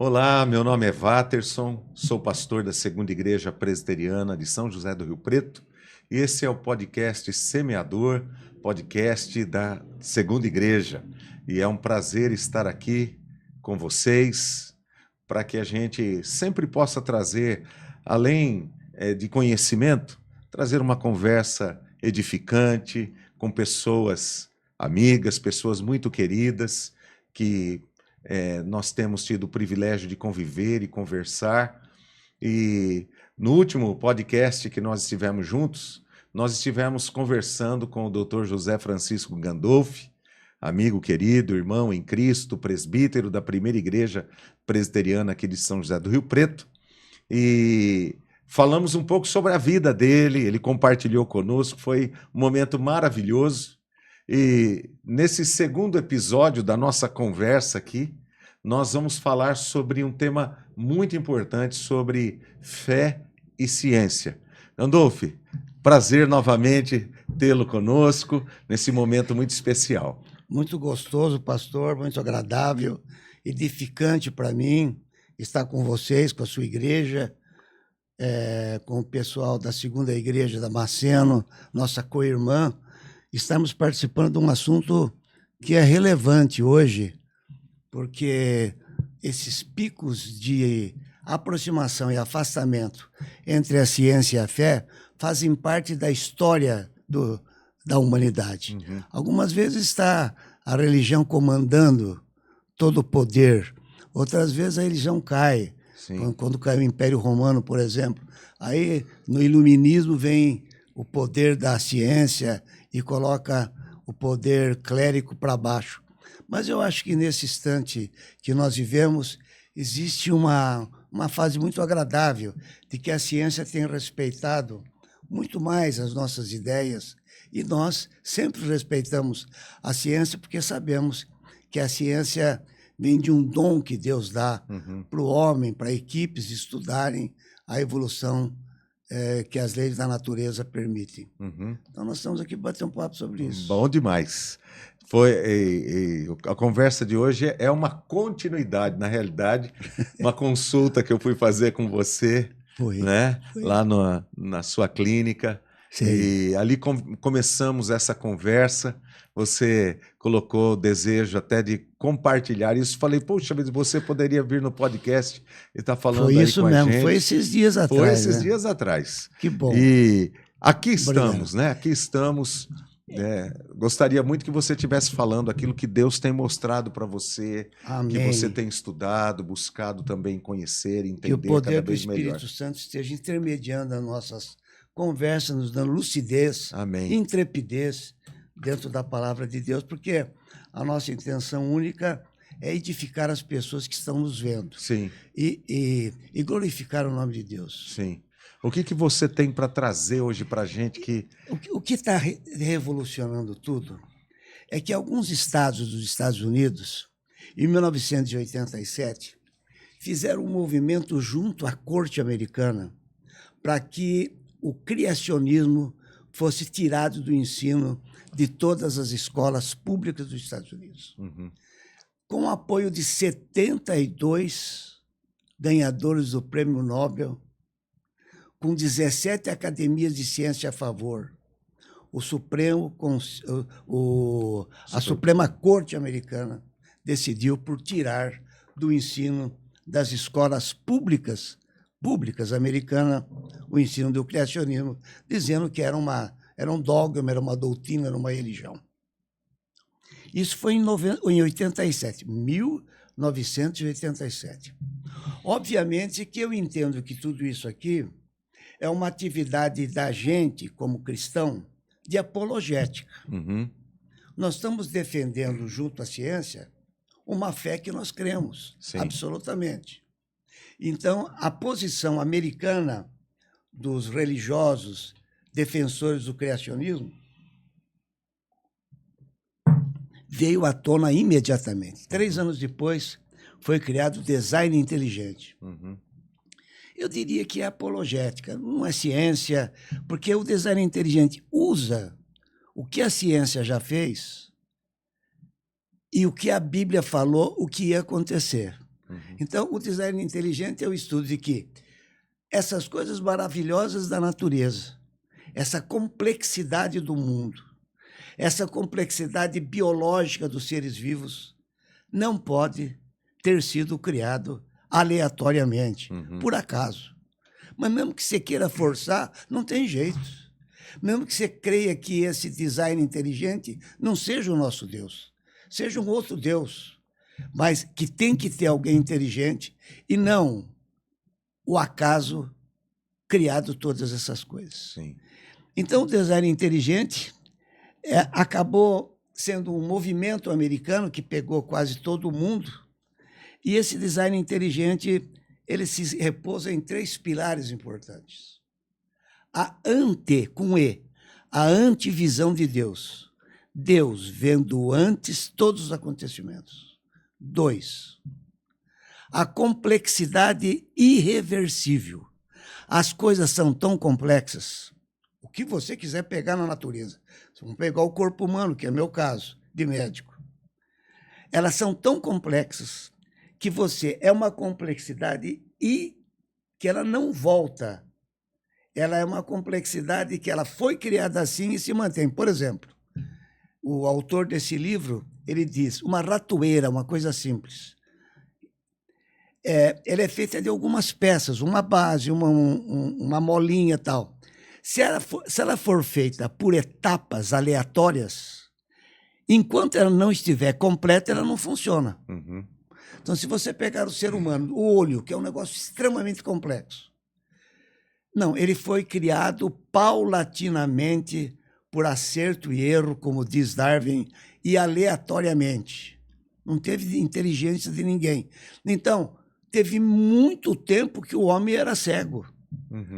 Olá, meu nome é Waterson, sou pastor da Segunda Igreja Presbiteriana de São José do Rio Preto e esse é o podcast Semeador, podcast da Segunda Igreja. E é um prazer estar aqui com vocês para que a gente sempre possa trazer, além de conhecimento, trazer uma conversa edificante com pessoas amigas, pessoas muito queridas que nós temos tido o privilégio de conviver e conversar. E no último podcast que nós estivemos juntos, nós estivemos conversando com o Dr. José Francisco Gandolfi, amigo querido, irmão em Cristo, presbítero da primeira igreja presbiteriana aqui de São José do Rio Preto. E falamos um pouco sobre a vida dele, ele compartilhou conosco, foi um momento maravilhoso. E nesse segundo episódio da nossa conversa aqui, nós vamos falar sobre um tema muito importante, sobre fé e ciência. Gandolfi, prazer novamente tê-lo conosco nesse momento muito especial. Muito gostoso, pastor, muito agradável, edificante para mim estar com vocês, com a sua igreja, com o pessoal da Segunda Igreja da Maceno, nossa co-irmã. Estamos participando de um assunto que é relevante hoje, porque esses picos de aproximação e afastamento entre a ciência e a fé fazem parte da história da humanidade. Uhum. Algumas vezes está a religião comandando todo o poder, outras vezes a religião cai. Quando cai o Império Romano, por exemplo. Aí, no iluminismo, vem o poder da ciência e coloca o poder clérigo para baixo. Mas eu acho que nesse instante que nós vivemos, existe uma fase muito agradável de que a ciência tem respeitado muito mais as nossas ideias e nós sempre respeitamos a ciência porque sabemos que a ciência vem de um dom que Deus dá para o homem, para equipes estudarem a evolução que as leis da natureza permitem. Então, nós estamos aqui para bater um papo sobre isso. Bom demais. A conversa de hoje é uma continuidade, na realidade, uma consulta que eu fui fazer com você, né? Lá na sua clínica. Sim. E ali começamos essa conversa. Você colocou o desejo até de compartilhar isso. Falei, poxa, você poderia vir no podcast e estar falando aí com a gente. Foi isso mesmo, foi esses dias atrás. Foi esses dias atrás. Que bom. E aqui estamos, Obrigado. né? Aqui estamos. Gostaria muito que você estivesse falando aquilo que Deus tem mostrado para você, Amém. que você tem estudado, buscado também conhecer, entender que o poder cada do vez Espírito melhor. Santo esteja intermediando as nossas conversas, nos dando lucidez, Amém. intrepidez dentro da palavra de Deus, porque a nossa intenção única é edificar as pessoas que estão nos vendo. Sim. E glorificar o nome de Deus. Sim. O que você tem para trazer hoje para a gente que... O que está revolucionando tudo é que alguns estados dos Estados Unidos, em 1987, fizeram um movimento junto à corte americana para que o criacionismo fosse tirado do ensino de todas as escolas públicas dos Estados Unidos. Com o apoio de 72 ganhadores do Prêmio Nobel, com 17 academias de ciência a favor, a Suprema Corte Americana decidiu por tirar do ensino das escolas públicas americanas o ensino do criacionismo, dizendo que era um dogma, era uma doutrina, era uma religião. Isso foi em 1987. Obviamente que eu entendo que tudo isso aqui é uma atividade da gente, como cristão, de apologética. Nós estamos defendendo, junto à ciência, uma fé que nós cremos, Sim. Absolutamente. Então, a posição americana dos religiosos defensores do criacionismo veio à tona imediatamente. 3 anos depois, foi criado o design inteligente. Eu diria que é apologética, não é ciência, porque o design inteligente usa o que a ciência já fez e o que a Bíblia falou, o que ia acontecer. Então, o design inteligente é o estudo de que essas coisas maravilhosas da natureza, essa complexidade do mundo, essa complexidade biológica dos seres vivos, não pode ter sido criado aleatoriamente, por acaso. Mas mesmo que você queira forçar, não tem jeito. Mesmo que você creia que esse design inteligente não seja o nosso Deus, seja um outro Deus, mas que tem que ter alguém inteligente e não o acaso criado todas essas coisas. Sim. Então, o design inteligente acabou sendo um movimento americano que pegou quase todo mundo, e esse design inteligente ele se repousa em 3 pilares importantes. A antevisão de Deus. Deus vendo antes todos os acontecimentos. 2, a complexidade irreversível. As coisas são tão complexas, o que você quiser pegar na natureza. Vamos pegar o corpo humano, que é meu caso, de médico. Elas são tão complexas que é uma complexidade e que ela não volta. Ela é uma complexidade que ela foi criada assim e se mantém. Por exemplo, o autor desse livro, ele diz, uma ratoeira, uma coisa simples. Ela é feita de algumas peças, uma base, uma molinha e tal. Se ela for feita por etapas aleatórias, enquanto ela não estiver completa, ela não funciona. Então, se você pegar o ser humano, o olho, que é um negócio extremamente complexo, não, ele foi criado paulatinamente, por acerto e erro, como diz Darwin, e aleatoriamente. Não teve inteligência de ninguém. Então, teve muito tempo que o homem era cego.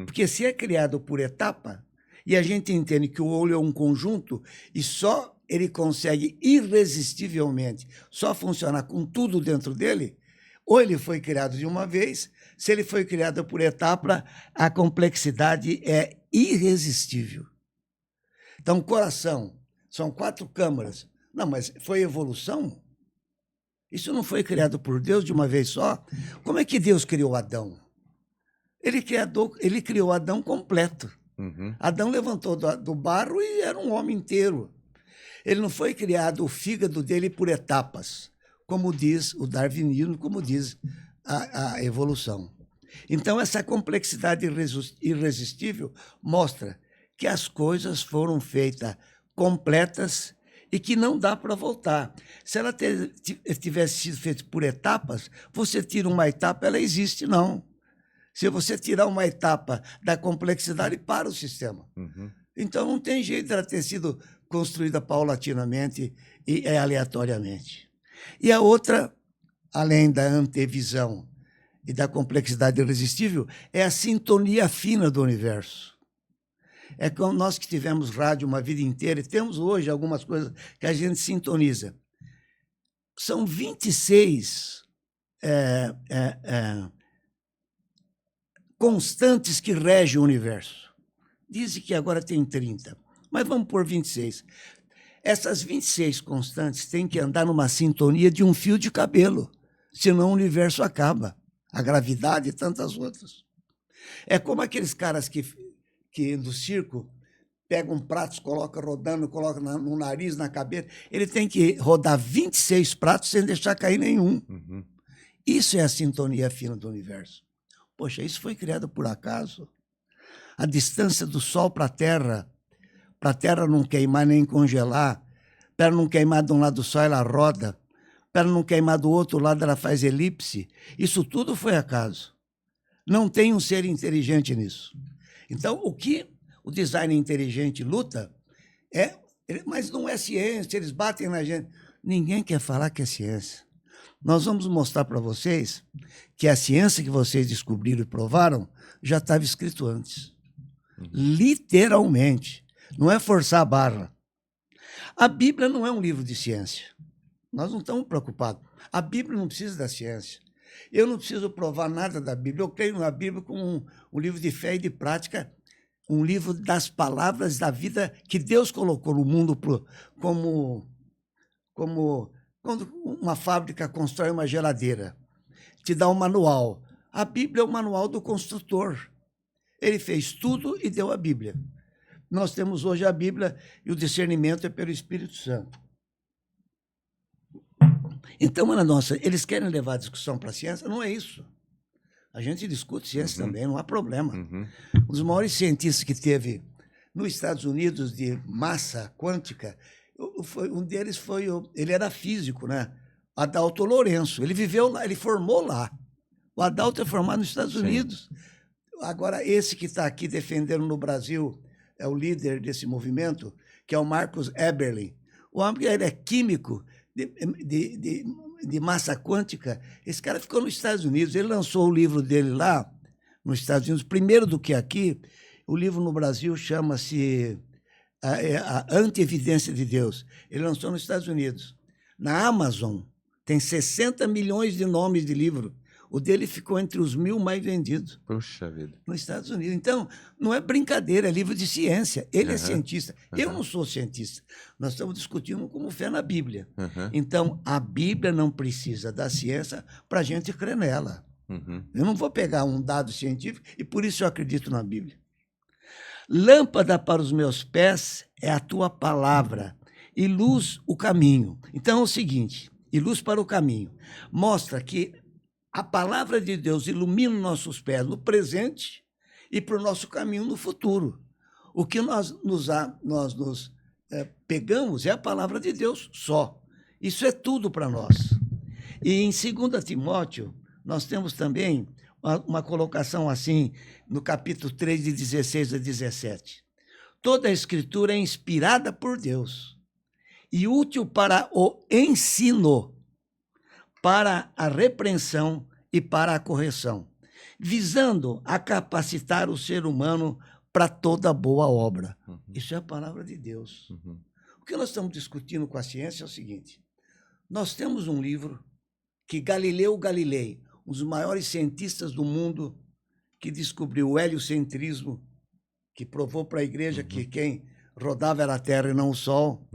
Porque se é criado por etapa, e a gente entende que o olho é um conjunto, e só ele consegue irresistivelmente só funcionar com tudo dentro dele, ou ele foi criado de uma vez, se ele foi criado por etapa, a complexidade é irresistível. Então, coração, são 4 câmaras. Não, mas foi evolução? Isso não foi criado por Deus de uma vez só? Como é que Deus criou Adão? Ele criou Adão completo. Adão levantou do barro e era um homem inteiro. Ele não foi criado o fígado dele por etapas, como diz o darwinismo, como diz a evolução. Então, essa complexidade irresistível mostra que as coisas foram feitas completas e que não dá para voltar. Se ela tivesse sido feita por etapas, você tira uma etapa, ela existe, não. Se você tirar uma etapa da complexidade, para o sistema. Então, não tem jeito dela ter sido construída paulatinamente e aleatoriamente. E a outra, além da antevisão e da complexidade irresistível, é a sintonia fina do universo. É como nós que tivemos rádio uma vida inteira, e temos hoje algumas coisas que a gente sintoniza. São 26 constantes que regem o universo. Dizem que agora tem 30, mas vamos por 26. Essas 26 constantes têm que andar numa sintonia de um fio de cabelo, senão o universo acaba. A gravidade e tantas outras. É como aqueles caras que do circo pegam pratos, colocam rodando, colocam no nariz, na cabeça. Ele tem que rodar 26 pratos sem deixar cair nenhum. Isso é a sintonia fina do universo. Poxa, isso foi criado por acaso? A distância do Sol para a Terra não queimar nem congelar, para ela não queimar de um lado do Sol, ela roda, para ela não queimar do outro lado, ela faz elipse. Isso tudo foi acaso. Não tem um ser inteligente nisso. Então, o que o design inteligente luta mas não é ciência, eles batem na gente. Ninguém quer falar que é ciência. Nós vamos mostrar para vocês que a ciência que vocês descobriram e provaram já estava escrito antes. Literalmente. Não é forçar a barra. A Bíblia não é um livro de ciência. Nós não estamos preocupados. A Bíblia não precisa da ciência. Eu não preciso provar nada da Bíblia. Eu creio na Bíblia como um livro de fé e de prática, um livro das palavras da vida que Deus colocou no mundo como quando uma fábrica constrói uma geladeira. te dá um manual. A Bíblia é o manual do construtor. Ele fez tudo e deu a Bíblia. Nós temos hoje a Bíblia e o discernimento é pelo Espírito Santo. Então, eles querem levar a discussão para a ciência? Não é isso. A gente discute ciência também, não há problema. Um dos maiores cientistas que teve nos Estados Unidos de massa quântica, um deles ele era físico, né? Adalto Lourenço. Ele viveu lá, ele formou lá. O Adalto é formado nos Estados Unidos. Agora, esse que está aqui defendendo no Brasil é o líder desse movimento, que é o Marcus Eberlin. O homem ele é químico de massa quântica. Esse cara ficou nos Estados Unidos. Ele lançou o livro dele lá, nos Estados Unidos, primeiro do que aqui. O livro no Brasil chama-se A Anti-Evidência de Deus. Ele lançou nos Estados Unidos. Na Amazon, tem 60 milhões de nomes de livro. O dele ficou entre os 1000 mais vendidos. Puxa vida. Nos Estados Unidos. Então, não é brincadeira, é livro de ciência. Ele é cientista. Eu não sou cientista. Nós estamos discutindo como fé na Bíblia. Então, a Bíblia não precisa da ciência para a gente crer nela. Eu não vou pegar um dado científico e por isso eu acredito na Bíblia. Lâmpada para os meus pés é a tua palavra e luz o caminho. Então é o seguinte, e luz para o caminho. Mostra que a palavra de Deus ilumina nossos pés no presente e para o nosso caminho no futuro. O que nós nos pegamos é a palavra de Deus só. Isso é tudo para nós. E em 2 Timóteo, nós temos também uma colocação assim, no capítulo 3, de 16 a 17. Toda a Escritura é inspirada por Deus e útil para o ensino, para a repreensão e para a correção, visando a capacitar o ser humano para toda boa obra. Isso é a palavra de Deus. O que nós estamos discutindo com a ciência é o seguinte: nós temos um livro que Galileu Galilei, um dos maiores cientistas do mundo, que descobriu o heliocentrismo, que provou para a igreja que quem rodava era a Terra e não o Sol.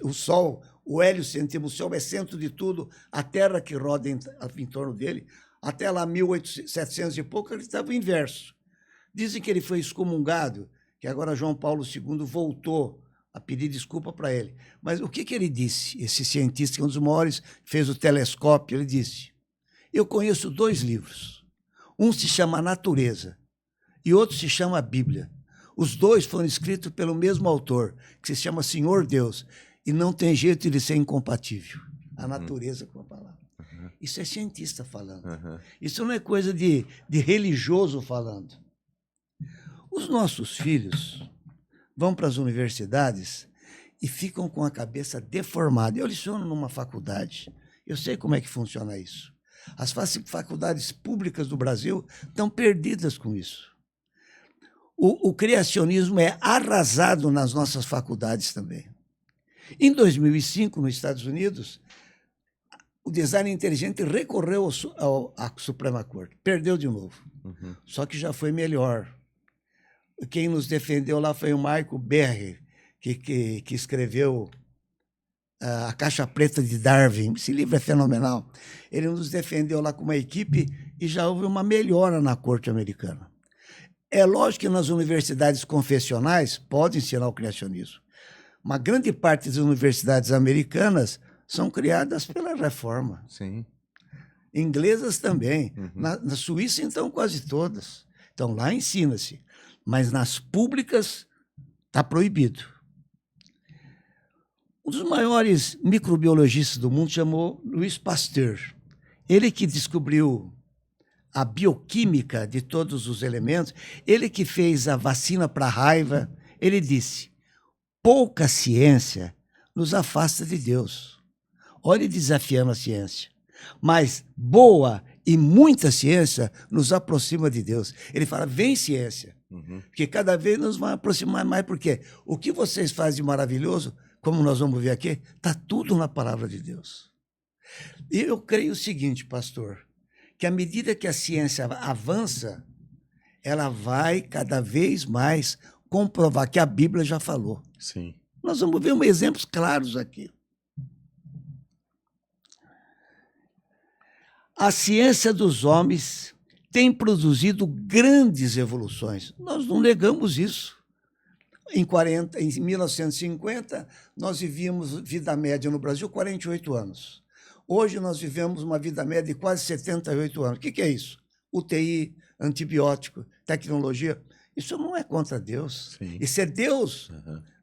O Sol, o heliocentrismo, o Sol é centro de tudo, a Terra que roda em torno dele. Até lá, 1700 e pouco, ele estava o inverso. Dizem que ele foi excomungado, que agora João Paulo II voltou a pedir desculpa para ele. Mas o que ele disse? Esse cientista, que é um dos maiores, fez o telescópio, ele disse: eu conheço 2 livros. Um se chama Natureza e outro se chama Bíblia. Os 2 foram escritos pelo mesmo autor, que se chama Senhor Deus, e não tem jeito de ser incompatível. A natureza com a palavra. Isso é cientista falando. Isso não é coisa de religioso falando. Os nossos filhos vão para as universidades e ficam com a cabeça deformada. Eu leciono numa faculdade, eu sei como é que funciona isso. As faculdades públicas do Brasil estão perdidas com isso. O criacionismo é arrasado nas nossas faculdades também. Em 2005, nos Estados Unidos, o design inteligente recorreu à Suprema Corte. Perdeu de novo. Só que já foi melhor. Quem nos defendeu lá foi o Michael Berger, que escreveu A Caixa Preta de Darwin. Esse livro é fenomenal. Ele nos defendeu lá com uma equipe e já houve uma melhora na corte americana. É lógico que nas universidades confessionais pode ensinar o criacionismo. Uma grande parte das universidades americanas são criadas pela reforma. Sim. Inglesas também. Na Suíça, então, quase todas. Então, lá ensina-se. Mas nas públicas está proibido. Um dos maiores microbiologistas do mundo chamou Louis Pasteur. Ele que descobriu a bioquímica de todos os elementos, ele que fez a vacina para a raiva, ele disse: pouca ciência nos afasta de Deus. Olha, desafiando a ciência. Mas boa e muita ciência nos aproxima de Deus. Ele fala: vem ciência. Porque cada vez nos vai aproximar mais, porque o que vocês fazem de maravilhoso, como nós vamos ver aqui, está tudo na palavra de Deus. E eu creio o seguinte, pastor, que à medida que a ciência avança, ela vai cada vez mais comprovar que a Bíblia já falou. Sim. Nós vamos ver exemplos claros aqui. A ciência dos homens tem produzido grandes evoluções. Nós não negamos isso. Em 1950, nós vivíamos vida média no Brasil 48 anos. Hoje nós vivemos uma vida média de quase 78 anos. O que é isso? UTI, antibiótico, tecnologia. Isso não é contra Deus. Sim. Isso é Deus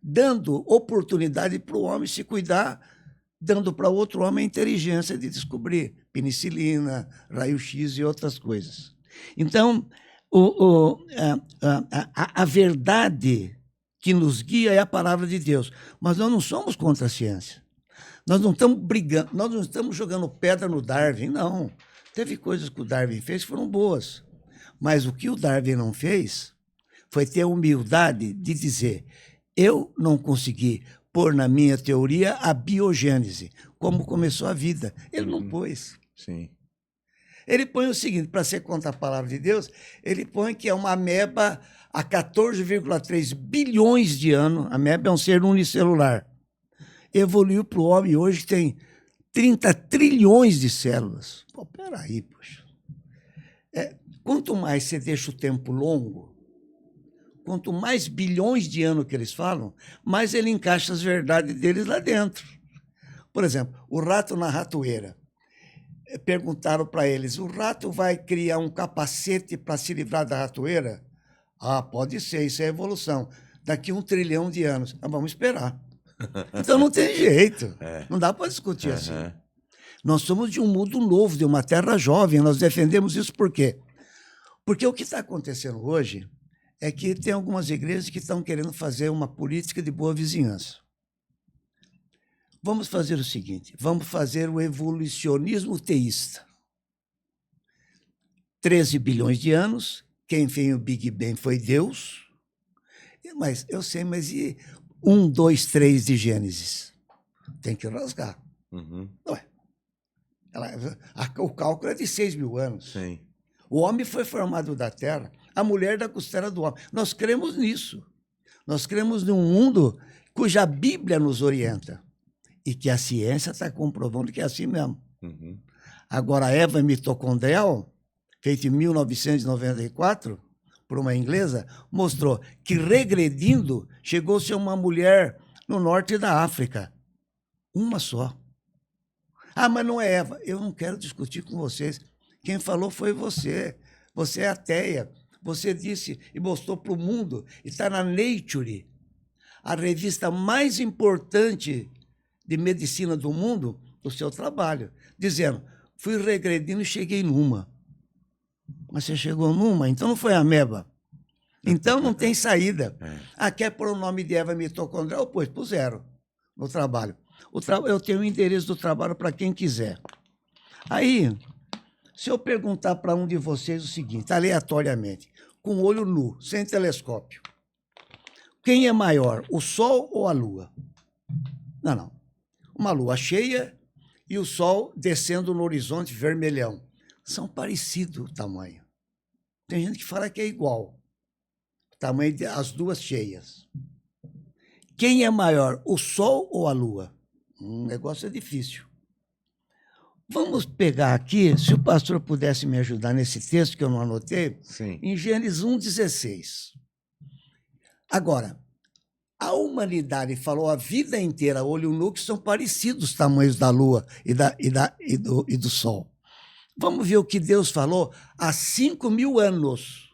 dando oportunidade para o homem se cuidar, dando para outro homem a inteligência de descobrir penicilina, raio-x e outras coisas. Então, a verdade que nos guia é a palavra de Deus. Mas nós não somos contra a ciência. Nós não estamos brigando, nós não estamos jogando pedra no Darwin, não. Teve coisas que o Darwin fez que foram boas. Mas o que o Darwin não fez foi ter a humildade de dizer: eu não consegui pôr na minha teoria a biogênese, como começou a vida. Ele não pôs. Sim. Ele põe o seguinte, para ser contra a palavra de Deus, ele põe que é uma ameba há 14,3 bilhões de anos. A ameba é um ser unicelular. Evoluiu para o homem hoje, tem 30 trilhões de células. Pô, peraí, poxa. Quanto mais você deixa o tempo longo, quanto mais bilhões de anos que eles falam, mais ele encaixa as verdades deles lá dentro. Por exemplo, o rato na ratoeira. Perguntaram para eles, o rato vai criar um capacete para se livrar da ratoeira? Ah, pode ser, isso é evolução. Daqui 1 trilhão de anos. Ah, vamos esperar. Então não tem jeito. Não dá para discutir assim. Nós somos de um mundo novo, de uma terra jovem. Nós defendemos isso por quê? Porque o que está acontecendo hoje é que tem algumas igrejas que estão querendo fazer uma política de boa vizinhança. Vamos fazer o seguinte, vamos fazer o evolucionismo teísta. 13 bilhões de anos, quem fez o Big Bang foi Deus. Mas eu sei, mas e 1, 2, 3 de Gênesis? Tem que rasgar. Ué, o cálculo é de 6 mil anos. Sim. O homem foi formado da terra, a mulher da costela do homem. Nós cremos nisso. Nós cremos num mundo cuja Bíblia nos orienta. E que a ciência está comprovando que é assim mesmo. Agora, a Eva mitocondrial, feita em 1994, por uma inglesa, mostrou que, regredindo, chegou-se a uma mulher no norte da África. Uma só. Ah, mas não é Eva. Eu não quero discutir com vocês. Quem falou foi você. Você é ateia. Você disse e mostrou para o mundo. Está na Nature, a revista mais importante de medicina do mundo, do seu trabalho, dizendo, fui regredindo e cheguei numa. Mas você chegou numa? Então não foi ameba. Então não tem saída. Ah, quer pôr o nome de Eva mitocondrial? Pois, puseram no trabalho. Eu tenho o endereço do trabalho para quem quiser. Aí, se eu perguntar para um de vocês o seguinte, aleatoriamente, com o olho nu, sem telescópio, quem é maior, o Sol ou a Lua? Não. Uma lua cheia e o sol descendo no horizonte vermelhão. São parecidos o tamanho. Tem gente que fala que é igual. O tamanho das duas cheias. Quem é maior, o sol ou a lua? Um negócio é difícil. Vamos pegar aqui, se o pastor pudesse me ajudar nesse texto que eu não anotei, Sim. em Gênesis 1,16. Agora, a humanidade falou a vida inteira, olho nu, que são parecidos os tamanhos da Lua e do Sol. Vamos ver o que Deus falou há 5.000 anos.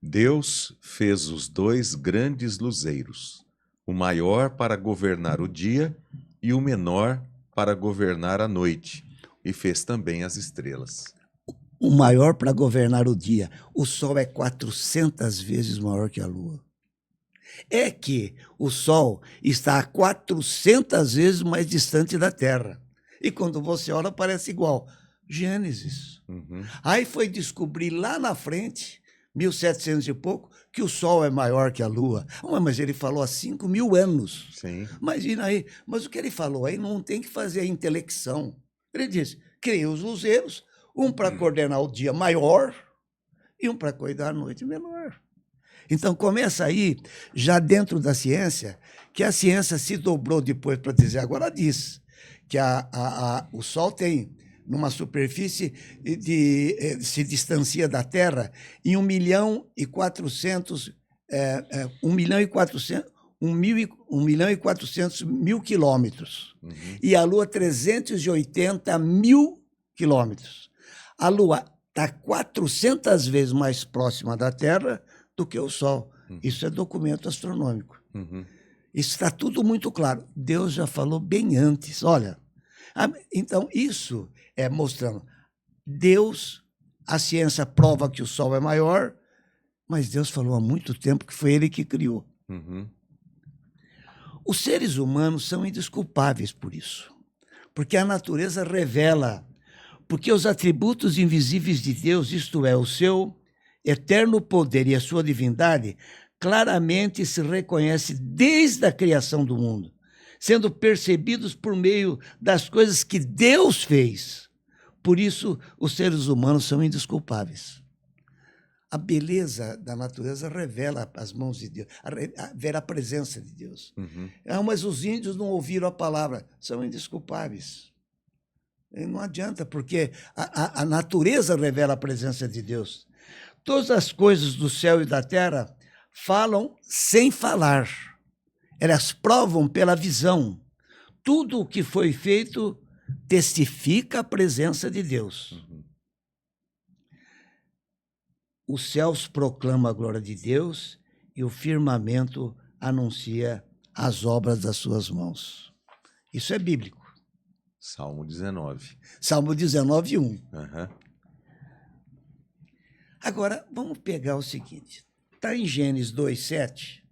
Deus fez os 2 grandes luzeiros, o maior para governar o dia e o menor para governar a noite, e fez também as estrelas. O maior para governar o dia. O Sol é 400 vezes maior que a Lua. É que o Sol está 400 vezes mais distante da Terra. E quando você olha, parece igual. Gênesis. Aí foi descobrir lá na frente, 1700 e pouco, que o Sol é maior que a Lua. Mas ele falou há 5.000 anos. Sim. Imagina aí. Mas o que ele falou aí não tem que fazer a intelecção. Ele disse, criei os luzeiros, um para coordenar o dia maior e um para cuidar a noite menor. Então, começa aí, já dentro da ciência, que a ciência se dobrou depois para dizer, agora diz, que o Sol tem numa superfície se distancia da Terra em 1.400.000 quilômetros. Uhum. E a Lua 380.000 quilômetros. A Lua está 400 vezes mais próxima da Terra do que o Sol. Uhum. Isso é documento astronômico. Uhum. Isso está tudo muito claro. Deus já falou bem antes. Olha, então isso é mostrando. Deus, a ciência prova que o Sol é maior, mas Deus falou há muito tempo que foi Ele que criou. Uhum. Os seres humanos são indesculpáveis por isso, porque a natureza revela, porque os atributos invisíveis de Deus, isto é, o seu eterno poder e a sua divindade, claramente se reconhece desde a criação do mundo, sendo percebidos por meio das coisas que Deus fez. Por isso, os seres humanos são indesculpáveis. A beleza da natureza revela as mãos de Deus, revela a presença de Deus. Uhum. Mas os índios não ouviram a palavra, são indesculpáveis. E não adianta, porque a natureza revela a presença de Deus. Todas as coisas do céu e da terra falam sem falar. Elas provam pela visão. Tudo o que foi feito testifica a presença de Deus. Uhum. Os céus proclamam a glória de Deus e o firmamento anuncia as obras das suas mãos. Isso é bíblico. Salmo 19. Salmo 19, 1. Uhum. Agora, vamos pegar o seguinte. Está em Gênesis 2, 7.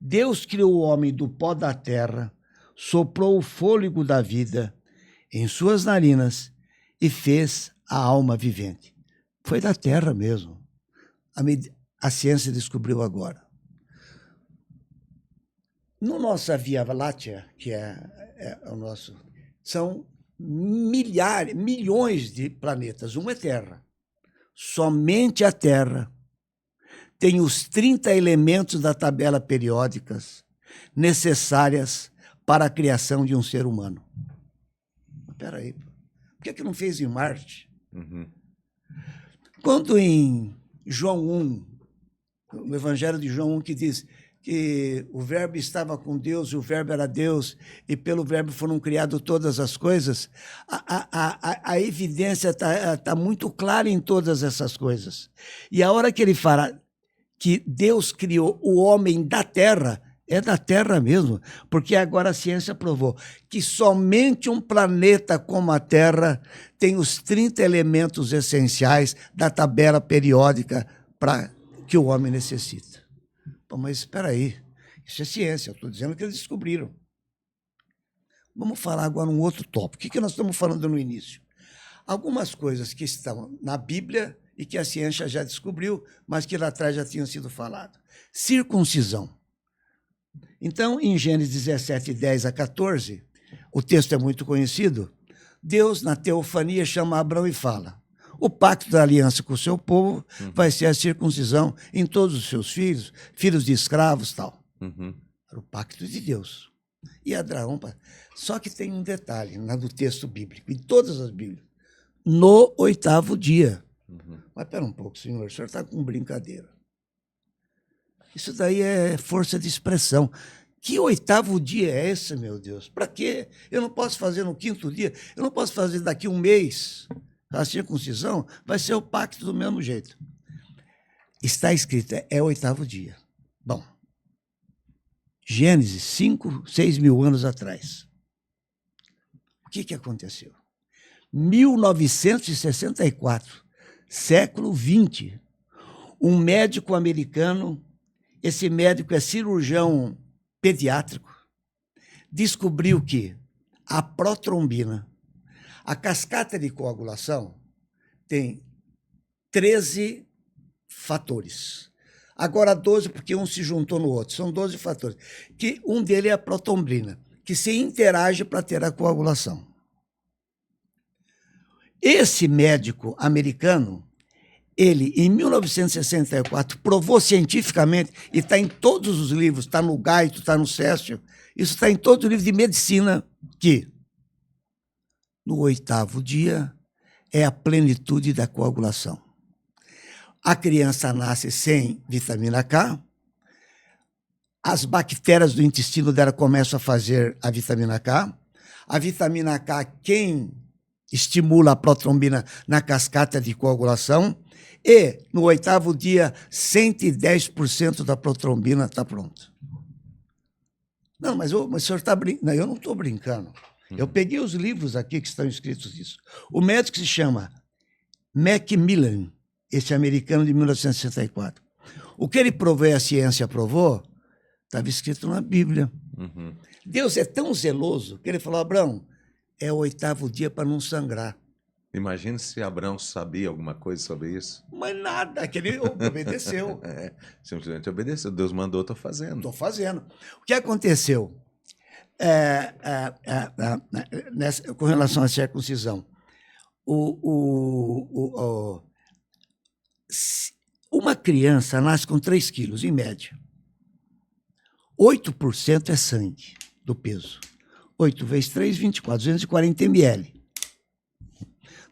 Deus criou o homem do pó da terra, soprou o fôlego da vida em suas narinas e fez a alma vivente. Foi da terra mesmo. A ciência descobriu agora. No nossa Via Láctea, que é o nosso, são milhões de planetas. Um é Terra. Somente a Terra tem os 30 elementos da tabela periódica necessárias para a criação de um ser humano. Espera aí, por que não fez em Marte? Uhum. Quando em João 1, no Evangelho de João 1, que diz que o Verbo estava com Deus, e o Verbo era Deus, e pelo Verbo foram criadas todas as coisas, a evidência está muito clara em todas essas coisas. E a hora que ele fala que Deus criou o homem da terra, é da Terra mesmo, porque agora a ciência provou que somente um planeta como a Terra tem os 30 elementos essenciais da tabela periódica para que o homem necessita. Pô, mas espera aí, isso é ciência, eu estou dizendo que eles descobriram. Vamos falar agora um outro tópico. O que nós estamos falando no início? Algumas coisas que estão na Bíblia e que a ciência já descobriu, mas que lá atrás já tinham sido falado. Circuncisão. Então, em Gênesis 17, 10 a 14, o texto é muito conhecido, Deus, na teofania, chama Abraão e fala: o pacto da aliança com o seu povo vai ser a circuncisão em todos os seus filhos, filhos de escravos e tal. Uhum. Era o pacto de Deus. E Abraão, só que tem um detalhe no texto bíblico, em todas as Bíblias, no 8º dia. Uhum. Mas espera um pouco, senhor, o senhor está com brincadeira. Isso daí é força de expressão. Que 8º dia é esse, meu Deus? Para quê? Eu não posso fazer no 5º dia, eu não posso fazer daqui um mês. A circuncisão vai ser o pacto do mesmo jeito. Está escrito, é 8º dia. Bom, Gênesis, 5, 6 mil anos atrás. O que aconteceu? 1964, século XX, um médico americano, esse médico é cirurgião pediátrico, descobriu que a protrombina, a cascata de coagulação, tem 13 fatores. Agora 12, porque um se juntou no outro. São 12 fatores. Que um deles é a protrombina, que se interage para ter a coagulação. Esse médico americano, ele, em 1964, provou cientificamente, e está em todos os livros, está no Gaito, está no Cécio, isso está em todos os livros de medicina, que no 8º dia, é a plenitude da coagulação. A criança nasce sem vitamina K, as bactérias do intestino dela começam a fazer a vitamina K. A vitamina K, quem estimula a protrombina na cascata de coagulação, e no 8º dia, 110% da protrombina está pronta. Não, mas o senhor está brincando. Não, eu não estou brincando. Eu peguei os livros aqui que estão escritos isso. O médico se chama Macmillan, esse americano de 1964. O que ele provou e a ciência provou, estava escrito na Bíblia. Uhum. Deus é tão zeloso que ele falou, Abraão, é o 8º dia para não sangrar. Imagina se Abraão sabia alguma coisa sobre isso. Mas nada, que ele obedeceu. Simplesmente obedeceu. Deus mandou, estou fazendo. Estou fazendo. O que aconteceu com relação à circuncisão? Uma criança nasce com 3 quilos, em média. 8% é sangue do peso. 8 vezes 3, 24, 240 ml.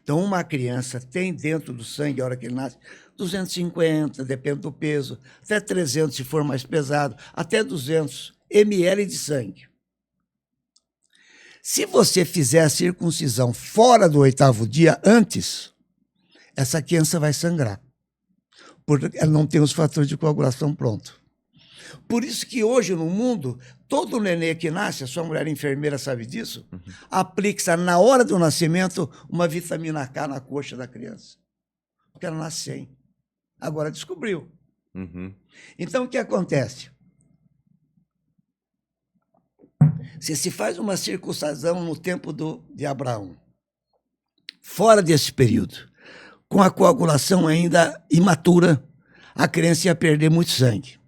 Então, uma criança tem dentro do sangue, a hora que ele nasce, 250, depende do peso, até 300 se for mais pesado, até 200 ml de sangue. Se você fizer a circuncisão fora do 8º dia, antes, essa criança vai sangrar, porque ela não tem os fatores de coagulação prontos. Por isso que hoje no mundo, todo nenê que nasce, a sua mulher enfermeira sabe disso, aplica na hora do nascimento uma vitamina K na coxa da criança. Porque ela nasce sem. Agora descobriu. Uhum. Então o que acontece? Se faz uma circuncisão no tempo de Abraão, fora desse período, com a coagulação ainda imatura, a criança ia perder muito sangue.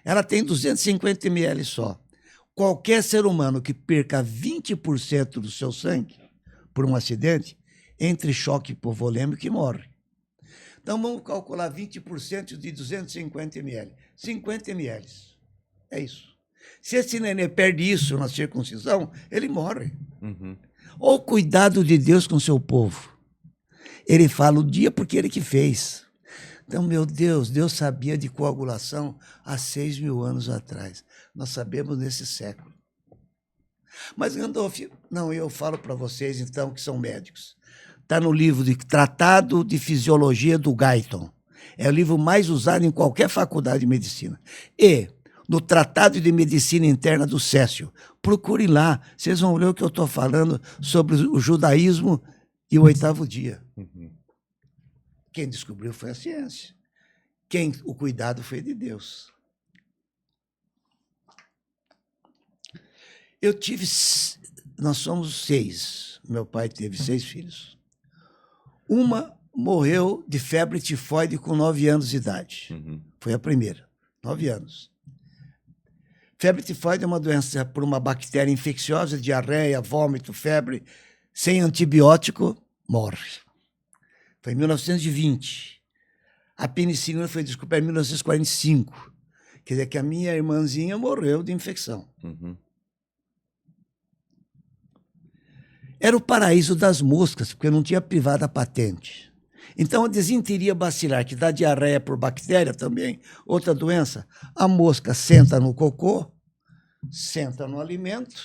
Ela tem 250 ml só. Qualquer ser humano que perca 20% do seu sangue por um acidente, entre choque hipovolêmico e morre. Então vamos calcular 20% de 250 ml. 50 ml. É isso. Se esse nenê perde isso na circuncisão, ele morre. Uhum. Olha o cuidado de Deus com o seu povo. Ele fala o dia porque ele que fez. Então, meu Deus, Deus sabia de coagulação há 6.000 anos atrás. Nós sabemos nesse século. Mas, Gandolf, não, eu falo para vocês, então, que são médicos. Está no livro de Tratado de Fisiologia do Guyton. É o livro mais usado em qualquer faculdade de medicina. E no Tratado de Medicina Interna do Cécio. Procurem lá, vocês vão ler o que eu estou falando sobre o judaísmo e o 8º dia. Uhum. Quem descobriu foi a ciência. O cuidado foi de Deus. Nós somos 6. Meu pai teve 6 filhos. Uma morreu de febre tifoide com 9 anos de idade. Uhum. Foi a primeira, 9 anos. Febre tifoide é uma doença por uma bactéria infecciosa, diarreia, vômito, febre, sem antibiótico, morre. Foi em 1920. A penicilina foi descoberta em 1945. Quer dizer que a minha irmãzinha morreu de infecção. Uhum. Era o paraíso das moscas, porque não tinha privado a patente. Então, a desinteria bacilar, que dá diarreia por bactéria também, outra doença, a mosca senta no cocô, senta no alimento,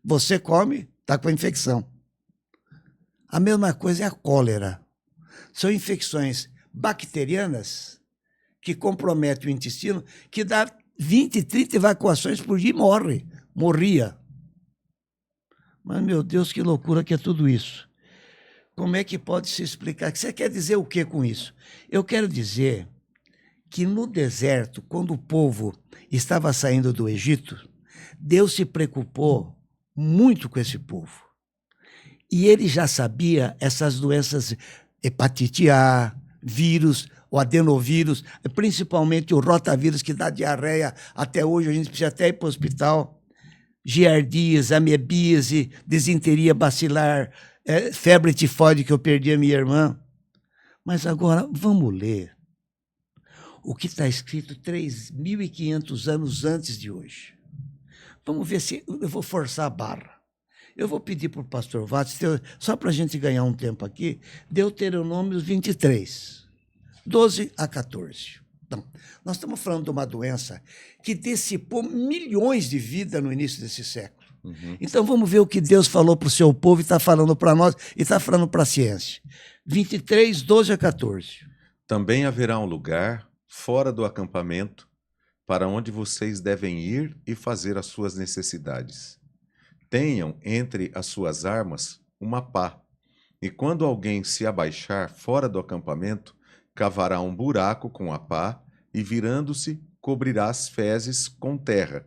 você come, está com a infecção. A mesma coisa é a cólera. São infecções bacterianas que comprometem o intestino, que dá 20, 30 evacuações por dia e morria. Mas, meu Deus, que loucura que é tudo isso. Como é que pode se explicar? Você quer dizer o que com isso? Eu quero dizer que no deserto, quando o povo estava saindo do Egito, Deus se preocupou muito com esse povo. E ele já sabia essas doenças, hepatite A, vírus, o adenovírus, principalmente o rotavírus, que dá diarreia. Até hoje a gente precisa até ir para o hospital. Giardíase, amebíase, desinteria bacilar, febre tifoide, que eu perdi a minha irmã. Mas agora, vamos ler o que está escrito 3.500 anos antes de hoje. Vamos ver se eu vou forçar a barra. Eu vou pedir para o pastor Watts, só para a gente ganhar um tempo aqui, Deuteronômio 23, 12 a 14. Então, nós estamos falando de uma doença que dissipou milhões de vidas no início desse século. Então, vamos ver o que Deus falou para o seu povo e está falando para nós e está falando para a ciência. 23, 12 a 14. Também haverá um lugar fora do acampamento para onde vocês devem ir e fazer as suas necessidades. Tenham entre as suas armas uma pá, e quando alguém se abaixar fora do acampamento, cavará um buraco com a pá e, virando-se, cobrirá as fezes com terra,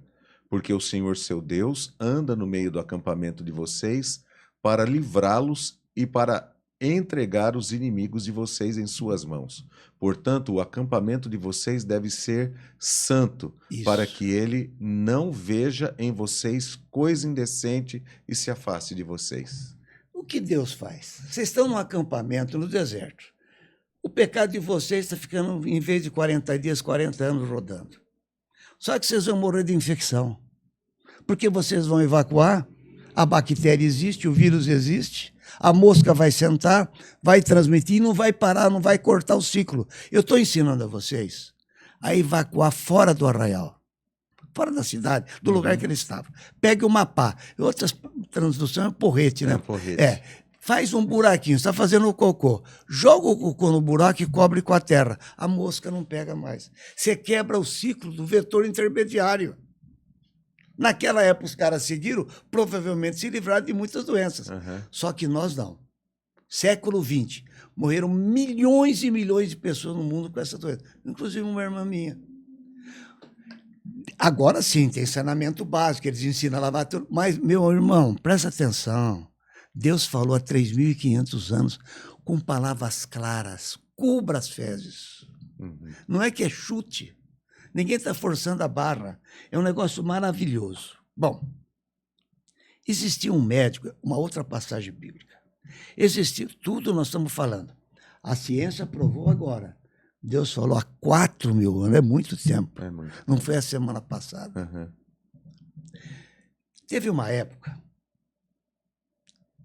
porque o Senhor seu Deus anda no meio do acampamento de vocês para livrá-los e para entregar os inimigos de vocês em suas mãos. Portanto, o acampamento de vocês deve ser santo, para que ele não veja em vocês coisa indecente e se afaste de vocês. O que Deus faz? Vocês estão num acampamento no deserto. O pecado de vocês está ficando, em vez de 40 dias, 40 anos rodando. Só que vocês vão morrer de infecção. Porque vocês vão evacuar, a bactéria existe, o vírus existe, a mosca vai sentar, vai transmitir e não vai parar, não vai cortar o ciclo. Eu estou ensinando a vocês a evacuar fora do arraial, fora da cidade, do lugar que eles estavam. Pegue uma pá. Outras traduções é porrete, né? Porrete. Faz um buraquinho, está fazendo o cocô. Joga o cocô no buraco e cobre com a terra. A mosca não pega mais. Você quebra o ciclo do vetor intermediário. Naquela época, os caras seguiram, provavelmente se livraram de muitas doenças. Só que nós não. Século XX, morreram milhões e milhões de pessoas no mundo com essa doença. Inclusive uma irmã minha. Agora sim, tem saneamento básico, eles ensinam a lavar tudo. Mas, meu irmão, presta atenção. Deus falou há 3.500 anos com palavras claras. Cubra as fezes. Não é que é chute. Ninguém está forçando a barra. É um negócio maravilhoso. Bom, existia um médico, uma outra passagem bíblica. Existia, tudo nós estamos falando. A ciência provou agora. Deus falou há 4.000 anos, é muito tempo. Não foi a semana passada. Teve uma época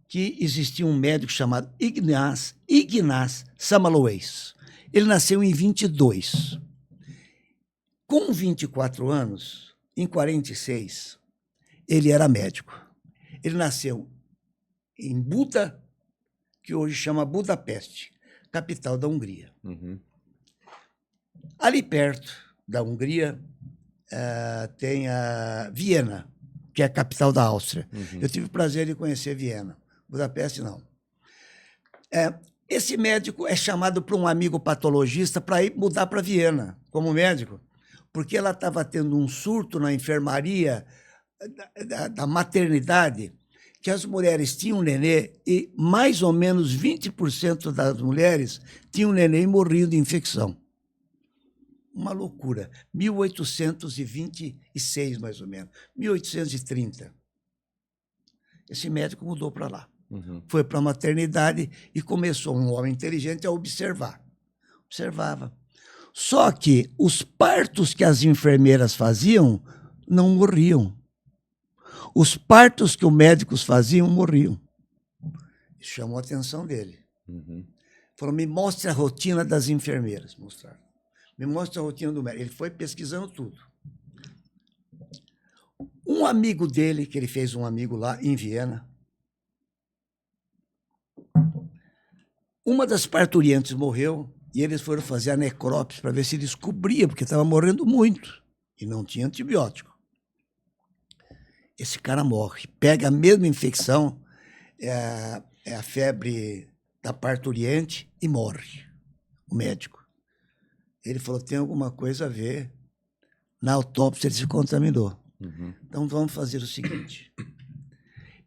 que existia um médico chamado Ignaz Semmelweis. Ele nasceu em 22. Com 24 anos, em 46, ele era médico. Ele nasceu em Buda, que hoje chama Budapeste, capital da Hungria. Ali perto da Hungria tem a Viena, que é a capital da Áustria. Eu tive o prazer de conhecer Viena. Budapeste, não. Esse médico é chamado por um amigo patologista para ir mudar para Viena, como médico, porque ela estava tendo um surto na enfermaria da maternidade, que as mulheres tinham nenê e mais ou menos 20% das mulheres tinham nenê e morriam de infecção. Uma loucura. 1826, mais ou menos. 1830. Esse médico mudou para lá. Foi para a maternidade e começou, um homem inteligente, a observar. Observava. Só que os partos que as enfermeiras faziam não morriam. Os partos que os médicos faziam morriam. Isso chamou a atenção dele. Falou, me mostre a rotina das enfermeiras. Mostraram. Me mostre a rotina do médico. Ele foi pesquisando tudo. Um amigo dele, que ele fez um amigo lá em Viena, uma das parturientes morreu e eles foram fazer a necrópsia para ver se descobria, porque estava morrendo muito e não tinha antibiótico. Esse cara morre, pega a mesma infecção, é a febre da parturiente e morre, o médico. Ele falou, tem alguma coisa a ver. Na autópsia ele se contaminou. Então vamos fazer o seguinte,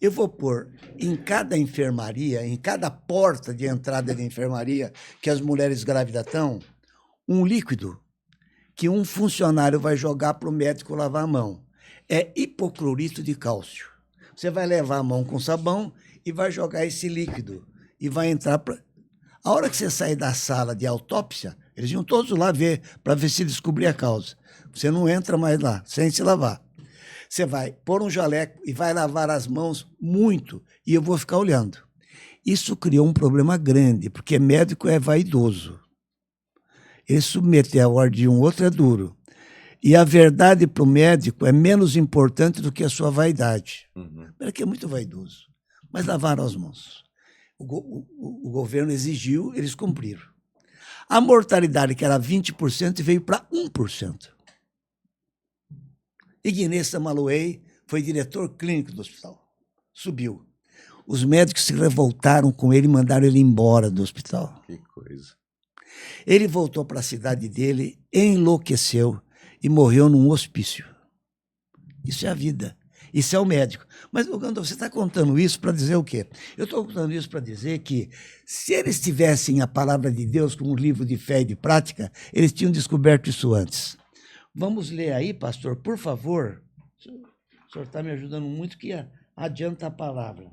eu vou pôr em cada enfermaria, em cada porta de entrada de enfermaria que as mulheres grávidas estão, um líquido que um funcionário vai jogar para o médico lavar a mão. É hipoclorito de cálcio. Você vai levar a mão com sabão e vai jogar esse líquido e vai entrar para... A hora que você sair da sala de autópsia, eles iam todos lá ver, para ver se descobrir a causa. Você não entra mais lá, sem se lavar. você vai pôr um jaleco e vai lavar as mãos muito, e eu vou ficar olhando. Isso criou um problema grande, porque médico é vaidoso. Ele submeter a ordem de um outro é duro. E a verdade para o médico é menos importante do que a sua vaidade. Ele é muito vaidoso. Mas lavaram as mãos. O governo exigiu, eles cumpriram. A mortalidade, que era 20%, veio para 1%. Ignaz Samaluey foi diretor clínico do hospital. Subiu. Os médicos se revoltaram com ele e mandaram ele embora do hospital. Que coisa. Ele voltou para a cidade dele, enlouqueceu e morreu num hospício. Isso é a vida. Isso é o médico. Mas, Gandolfo, você está contando isso para dizer o quê? Eu estou contando isso para dizer que, se eles tivessem a palavra de Deus como um livro de fé e de prática, eles tinham descoberto isso antes. Vamos ler aí, pastor, por favor. O senhor está me ajudando muito, que adianta a palavra.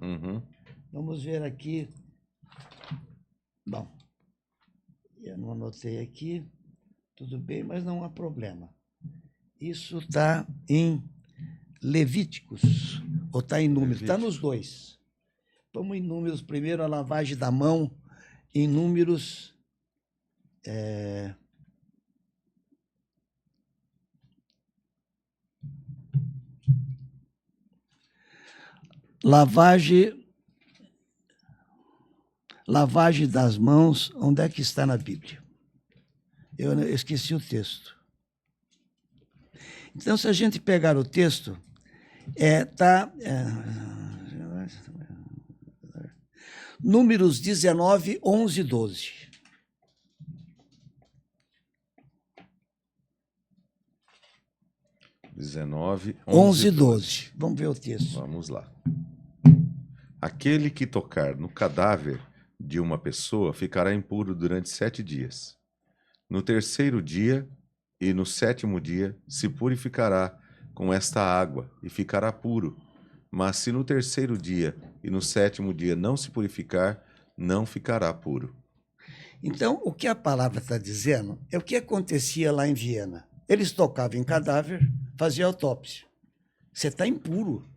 Vamos ver aqui. Bom, eu não anotei aqui. Tudo bem, mas não há problema. Isso está em Levíticos, ou está em Números? Está nos dois. Vamos em Números primeiro, a lavagem da mão, em Números... Lavagem das mãos, onde é que está na Bíblia? Eu esqueci o texto. Então, se a gente pegar o texto, Números 19, 11 e 12. XIX, 11 e 12. Vamos ver o texto. Vamos lá. Aquele que tocar no cadáver de uma pessoa ficará impuro durante 7 dias. No terceiro dia e no 7º dia se purificará com esta água e ficará puro. Mas se no terceiro dia e no 7º dia não se purificar, não ficará puro. Então, o que a palavra está dizendo é o que acontecia lá em Viena. Eles tocavam em cadáver, faziam autópsia. Você está impuro.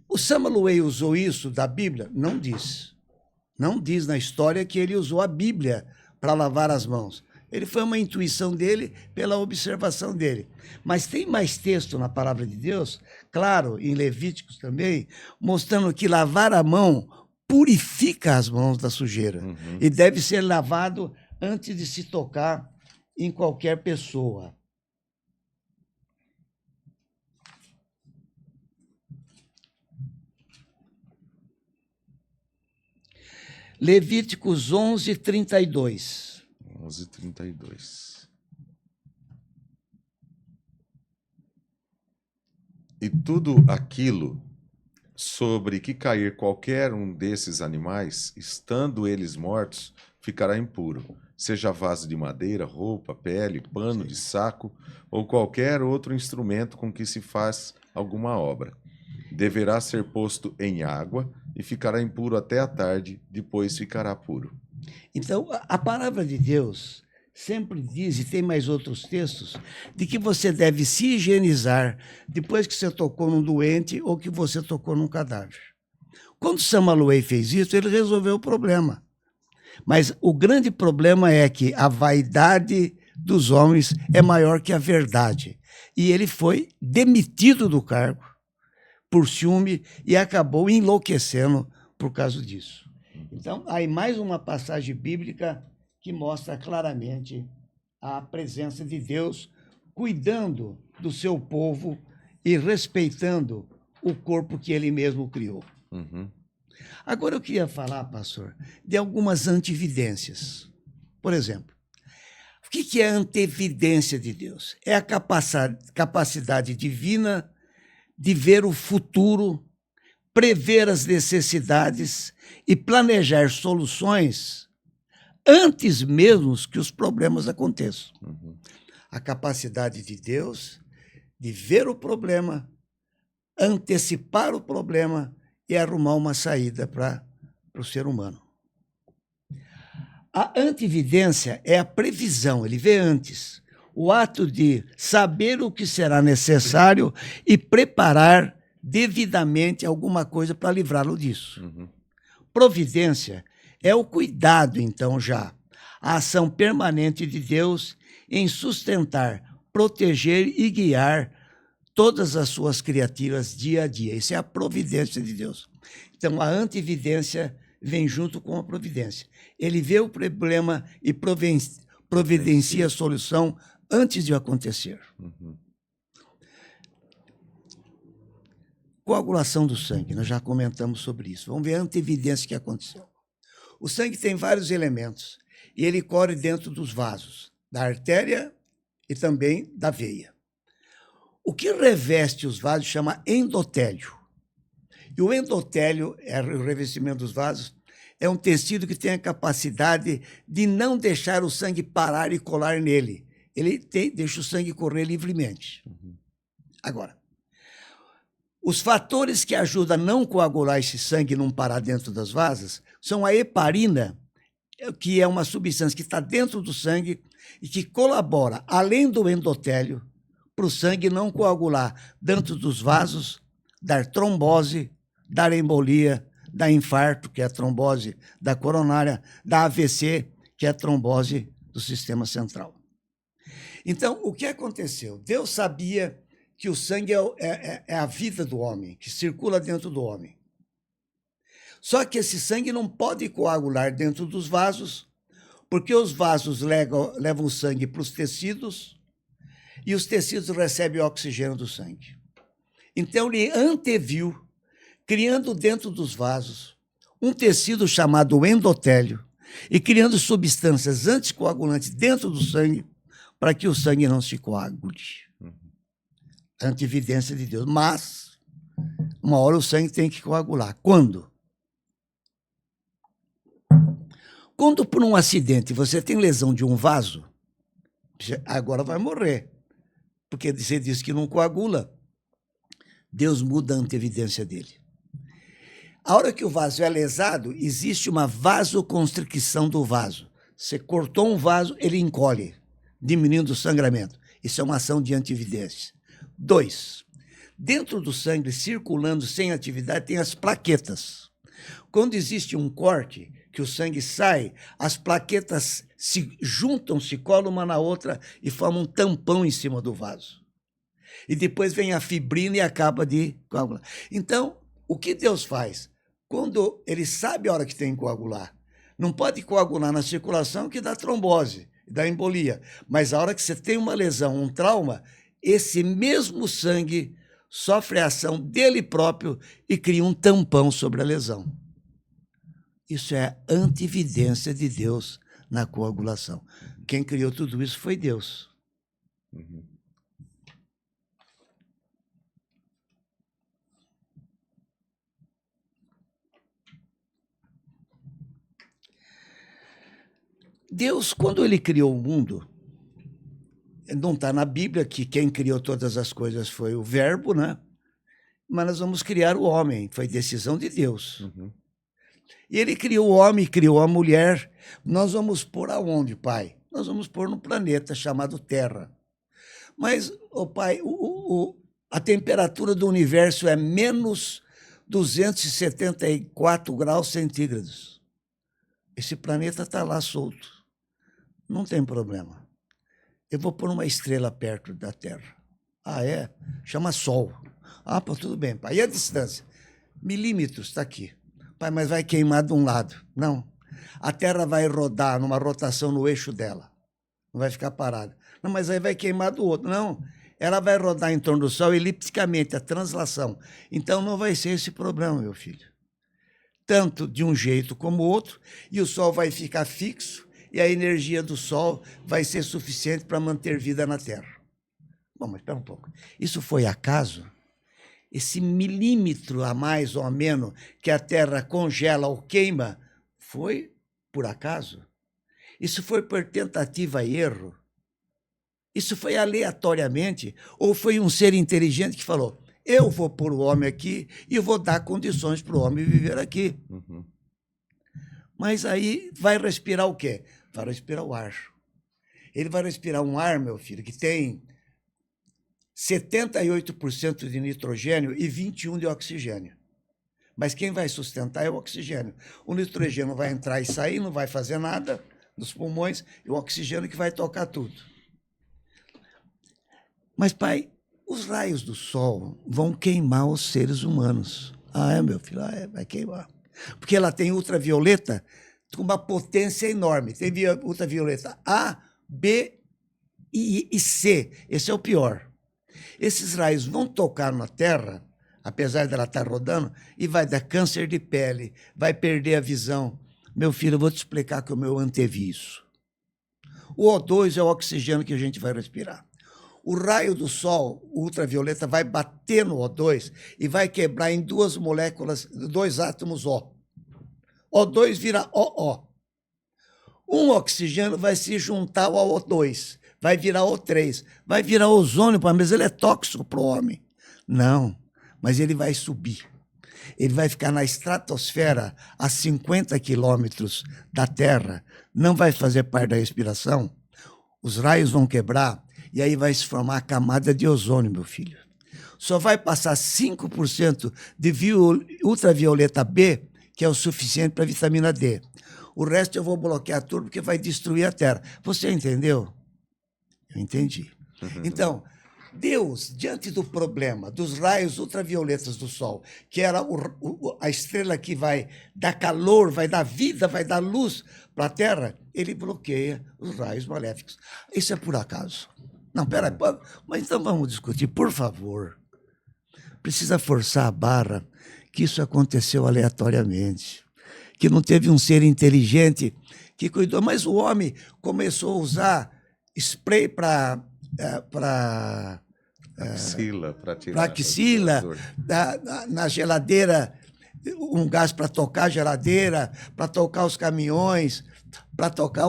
O Samaluey usou isso da Bíblia? Não diz. Não diz na história que ele usou a Bíblia para lavar as mãos. Ele foi uma intuição dele, pela observação dele. Mas tem mais texto na palavra de Deus, claro, em Levíticos também, mostrando que lavar a mão purifica as mãos da sujeira. E deve ser lavado antes de se tocar em qualquer pessoa. Levíticos 11, 32. 11, 32. E tudo aquilo sobre que cair qualquer um desses animais, estando eles mortos, ficará impuro, seja vaso de madeira, roupa, pele, pano de saco ou qualquer outro instrumento com que se faz alguma obra. Deverá ser posto em água e ficará impuro até a tarde, depois ficará puro. Então, a palavra de Deus sempre diz, e tem mais outros textos, de que você deve se higienizar depois que você tocou num doente ou que você tocou num cadáver. Quando Samaluey fez isso, ele resolveu o problema. Mas o grande problema é que a vaidade dos homens é maior que a verdade. E ele foi demitido do cargo por ciúme e acabou enlouquecendo por causa disso. Então, aí mais uma passagem bíblica que mostra claramente a presença de Deus cuidando do seu povo e respeitando o corpo que ele mesmo criou. Agora eu queria falar, pastor, de algumas antevidências. Por exemplo, o que é a antevidência de Deus? É a capacidade divina de ver o futuro, prever as necessidades e planejar soluções antes mesmo que os problemas aconteçam. A capacidade de Deus de ver o problema, antecipar o problema e arrumar uma saída para o ser humano. A antevidência é a previsão, ele vê antes. o ato de saber o que será necessário e preparar devidamente alguma coisa para livrá-lo disso. Providência é o cuidado, então, já, a ação permanente de Deus em sustentar, proteger e guiar todas as suas criaturas dia a dia. Isso é a providência de Deus. Então, a antividência vem junto com a providência. Ele vê o problema e providencia a solução antes de acontecer. Coagulação do sangue, nós já comentamos sobre isso. Vamos ver a antevidência que aconteceu. O sangue tem vários elementos e ele corre dentro dos vasos, da artéria e também da veia. O que reveste os vasos chama endotélio. E o endotélio, o revestimento dos vasos, é um tecido que tem a capacidade de não deixar o sangue parar e colar nele. Ele deixa o sangue correr livremente. Agora, os fatores que ajudam a não coagular esse sangue e não parar dentro das vasas são a heparina, que é uma substância que está dentro do sangue e que colabora, além do endotélio, para o sangue não coagular dentro dos vasos, dar trombose, dar embolia, dar infarto, que é a trombose da coronária, da AVC, que é a trombose do sistema central. Então, o que aconteceu? Deus sabia que o sangue é a vida do homem, que circula dentro do homem. Só que esse sangue não pode coagular dentro dos vasos, porque os vasos levam o sangue para os tecidos e os tecidos recebem o oxigênio do sangue. Então, ele anteviu, criando dentro dos vasos um tecido chamado endotélio e criando substâncias anticoagulantes dentro do sangue para que o sangue não se coagule. Antividência de Deus. Mas, uma hora o sangue tem que coagular. Quando? Quando por um acidente você tem lesão de um vaso, agora vai morrer. Porque você diz que não coagula. Deus muda a antevidência dele. A hora que o vaso é lesado, existe uma vasoconstricção do vaso. Você cortou um vaso, ele encolhe, diminuindo o sangramento. Isso é uma ação de antividência. 2. Dentro do sangue, circulando sem atividade, tem as plaquetas. Quando existe um corte, que o sangue sai, as plaquetas se juntam, se colam uma na outra e formam um tampão em cima do vaso. E depois vem a fibrina e acaba de coagular. Então, o que Deus faz? Quando ele sabe a hora que tem que coagular, não pode coagular na circulação que dá trombose, dá embolia. Mas a hora que você tem uma lesão, um trauma, esse mesmo sangue sofre a ação dele próprio e cria um tampão sobre a lesão. Isso é a antividência de Deus na coagulação. Quem criou tudo isso foi Deus. Deus, quando ele criou o mundo, não está na Bíblia que quem criou todas as coisas foi o Verbo, né? Mas nós vamos criar o homem, foi decisão de Deus. E ele criou o homem, criou a mulher. Nós vamos pôr aonde, Pai? Nós vamos pôr no planeta chamado Terra. Mas, Pai, a temperatura do universo é menos 274 graus centígrados. Esse planeta está lá solto. Não tem problema. Eu vou pôr uma estrela perto da Terra. Ah, é? Chama Sol. Ah, pô, tudo bem, pai. E a distância? Milímetros, está aqui. Pai, mas vai queimar de um lado. Não. A Terra vai rodar numa rotação no eixo dela. Não vai ficar parada. Não, mas aí vai queimar do outro. Não. Ela vai rodar em torno do Sol elipticamente, a translação. Então não vai ser esse problema, meu filho. Tanto de um jeito como o outro, e o Sol vai ficar fixo, e a energia do Sol vai ser suficiente para manter vida na Terra. Bom, mas espera um pouco. Isso foi acaso? Esse milímetro a mais ou a menos que a Terra congela ou queima, foi por acaso? Isso foi por tentativa e erro? Isso foi aleatoriamente? Ou foi um ser inteligente que falou, eu vou pôr o homem aqui e vou dar condições para o homem viver aqui? Mas aí vai respirar o quê? Vai respirar o ar. Ele vai respirar um ar, meu filho, que tem 78% de nitrogênio e 21% de oxigênio. Mas quem vai sustentar é o oxigênio. O nitrogênio vai entrar e sair, não vai fazer nada nos pulmões, e o oxigênio que vai tocar tudo. Mas, pai, os raios do sol vão queimar os seres humanos. Meu filho, vai queimar. Porque ela tem ultravioleta com uma potência enorme. Tem ultravioleta A, B e C. Esse é o pior. Esses raios vão tocar na Terra, apesar dela estar rodando, e vai dar câncer de pele, vai perder a visão. Meu filho, eu vou te explicar como eu antevi isso. O O2 é o oxigênio que a gente vai respirar. O raio do sol, o ultravioleta, vai bater no O2 e vai quebrar em duas moléculas, dois átomos O. O2 vira OO. Um oxigênio vai se juntar ao O2, vai virar O3, vai virar ozônio, mas ele é tóxico para o homem. Não, mas ele vai subir. Ele vai ficar na estratosfera a 50 quilômetros da Terra, não vai fazer parte da respiração, os raios vão quebrar e aí vai se formar a camada de ozônio, meu filho. Só vai passar 5% de ultravioleta B, que é o suficiente para a vitamina D. O resto eu vou bloquear tudo porque vai destruir a Terra. Você entendeu? Eu entendi. Então, Deus, diante do problema dos raios ultravioletas do Sol, que era a estrela que vai dar calor, vai dar vida, vai dar luz para a Terra, ele bloqueia os raios maléficos. Isso é por acaso? Não, peraí, mas então vamos discutir, por favor. Precisa forçar a barra que isso aconteceu aleatoriamente, que não teve um ser inteligente que cuidou, mas o homem começou a usar spray para axila, na geladeira, um gás para tocar a geladeira, para tocar os caminhões, para tocar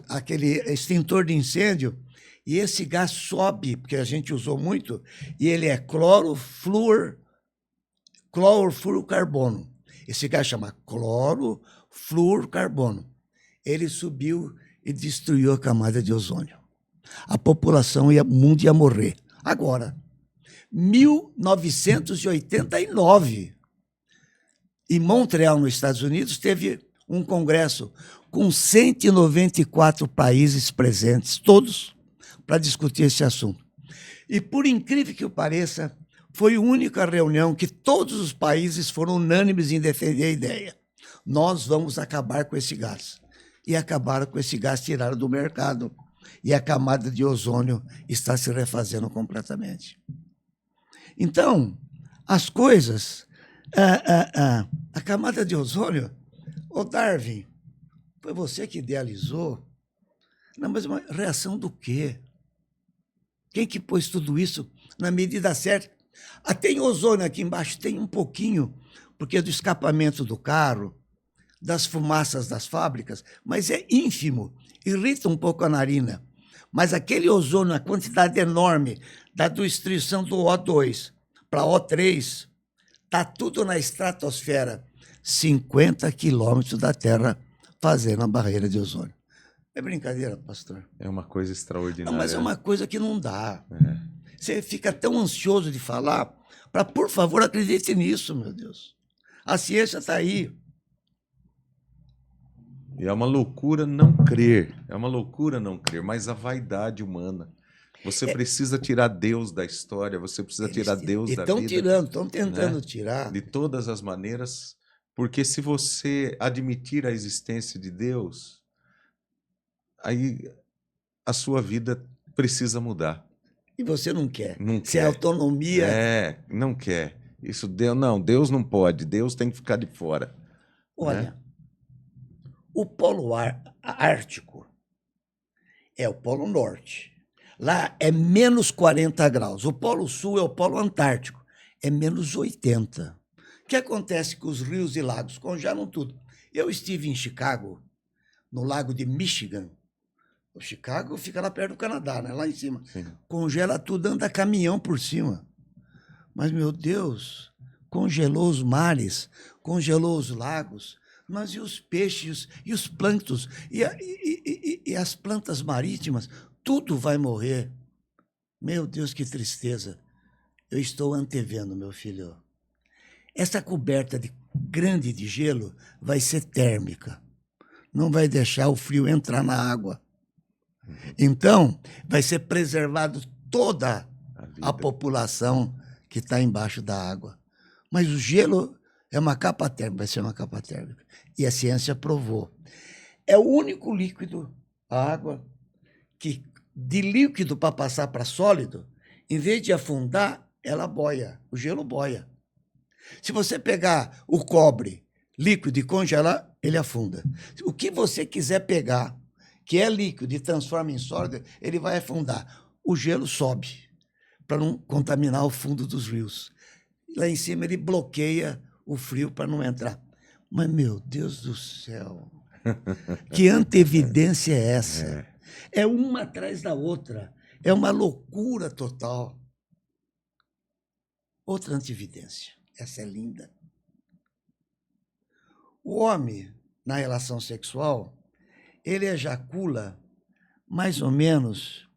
aquele extintor de incêndio. E esse gás sobe, porque a gente usou muito, e ele é clorofluorcarbono. Esse gás chama clorofluorcarbono. Ele subiu e destruiu a camada de ozônio. A população o mundo ia morrer. Agora, 1989, em Montreal, nos Estados Unidos, teve um congresso com 194 países presentes, todos, para discutir esse assunto. E, por incrível que pareça, foi a única reunião que todos os países foram unânimes em defender a ideia. Nós vamos acabar com esse gás. E acabaram com esse gás, tiraram do mercado. E a camada de ozônio está se refazendo completamente. Então, as coisas... A camada de ozônio... Ô, Darwin, foi você que idealizou? Não, mas uma reação do quê? Quem que pôs tudo isso na medida certa? Tem ozônio aqui embaixo, tem um pouquinho, porque é do escapamento do carro, das fumaças das fábricas, mas é ínfimo, irrita um pouco a narina. Mas aquele ozônio, a quantidade enorme da destruição do O2 para O3, está tudo na estratosfera, 50 quilômetros da Terra, fazendo a barreira de ozônio. É brincadeira, pastor? É uma coisa extraordinária. Não, mas é uma coisa que não dá. Você fica tão ansioso de falar, para, por favor, acredite nisso, meu Deus. A ciência está aí. E é uma loucura não crer, mas a vaidade humana. Você precisa tirar Deus da história, você precisa tirar Deus da vida. Estão tentando tirar. De todas as maneiras, porque se você admitir a existência de Deus, aí a sua vida precisa mudar. E você não quer. Não Se quer. a autonomia... não quer. Isso, Deus não pode, Deus tem que ficar de fora. Olha, o polo ártico é o polo norte. Lá é menos 40 graus. O polo sul é o polo antártico. É menos 80. O que acontece com os rios e lagos? Congelam tudo. Eu estive em Chicago, no lago de Michigan. O Chicago fica lá perto do Canadá, né? Lá em cima. Sim. Congela tudo, anda caminhão por cima. Mas, meu Deus, congelou os mares, congelou os lagos. Mas e os peixes, e os plânctons, e as plantas marítimas, tudo vai morrer. Meu Deus, que tristeza. Eu estou antevendo, meu filho. Essa coberta grande de gelo vai ser térmica. Não vai deixar o frio entrar na água. Então, vai ser preservado toda a população que está embaixo da água. Mas o gelo é uma capa térmica, vai ser uma capa térmica. E a ciência provou. É o único líquido, a água, que de líquido para passar para sólido, em vez de afundar, ela boia. O gelo boia. Se você pegar o cobre líquido e congelar, ele afunda. O que você quiser pegar, que é líquido e transforma em sólido, ele vai afundar. O gelo sobe, para não contaminar o fundo dos rios. Lá em cima ele bloqueia o frio para não entrar. Mas, meu Deus do céu, que antevidência é essa? É uma atrás da outra. É uma loucura total. Outra antevidência. Essa é linda. O homem, na relação sexual, ele ejacula mais ou menos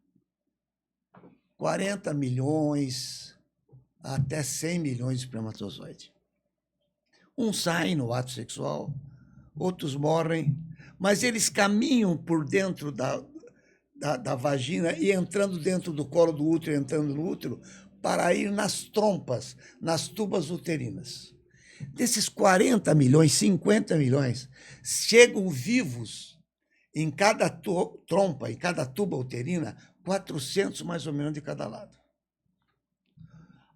40 milhões até 100 milhões de espermatozoides. Uns saem no ato sexual, outros morrem, mas eles caminham por dentro da vagina e entrando dentro do colo do útero, entrando no útero, para ir nas trompas, nas tubas uterinas. Desses 40 milhões, 50 milhões, chegam vivos em cada trompa, em cada tuba uterina, 400 mais ou menos de cada lado.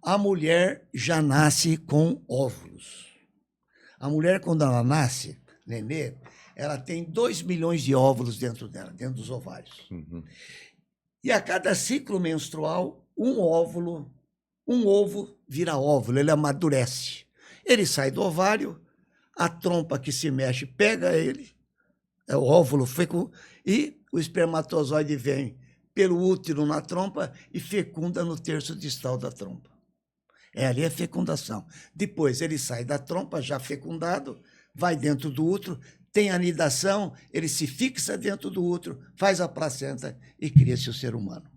A mulher já nasce com óvulos. A mulher, quando ela nasce, nenê, ela tem 2 milhões de óvulos dentro dela, dentro dos ovários. Uhum. E a cada ciclo menstrual, um ovo vira óvulo, ele amadurece. Ele sai do ovário, a trompa que se mexe pega ele, é o óvulo fecundo, e o espermatozoide vem pelo útero na trompa e fecunda no terço distal da trompa. Ali é fecundação. Depois ele sai da trompa já fecundado, vai dentro do útero, tem anidação, ele se fixa dentro do útero, faz a placenta e cria-se o ser humano.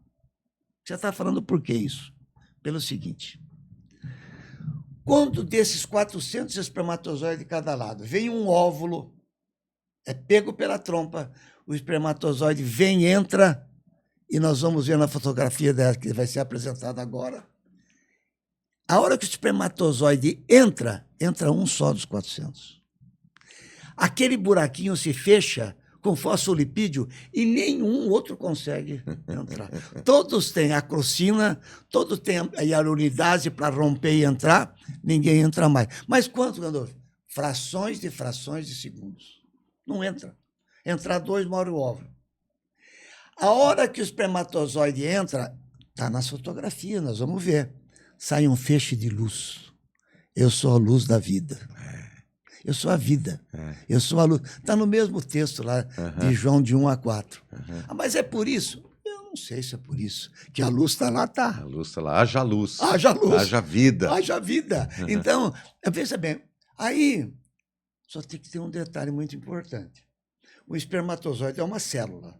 Você está falando por que isso? Pelo seguinte, quando desses 400 espermatozoides de cada lado vem um óvulo, é pego pela trompa, o espermatozoide vem, entra, e nós vamos ver na fotografia dela, que vai ser apresentada agora. A hora que o espermatozoide entra um só dos 400. Aquele buraquinho se fecha com fosfolipídio e nenhum outro consegue entrar. Todos têm a crocina, todos têm a hialuronidase para romper e entrar, ninguém entra mais. Mas quanto, Gandolfo? Frações de segundos. Não entra. Entrar 2, morre o óvulo. A hora que o espermatozoide entra, está nas fotografias, nós vamos ver. Sai um feixe de luz. Eu sou a luz da vida. Eu sou a vida. Eu sou a luz. Está no mesmo texto lá de João, de 1 a 4. Mas é por isso? Eu não sei se é por isso. Que a luz está lá, está. A luz está lá. Haja luz. Haja luz. Haja vida. Haja vida. Então, veja bem, aí só tem que ter um detalhe muito importante. O espermatozoide é uma célula.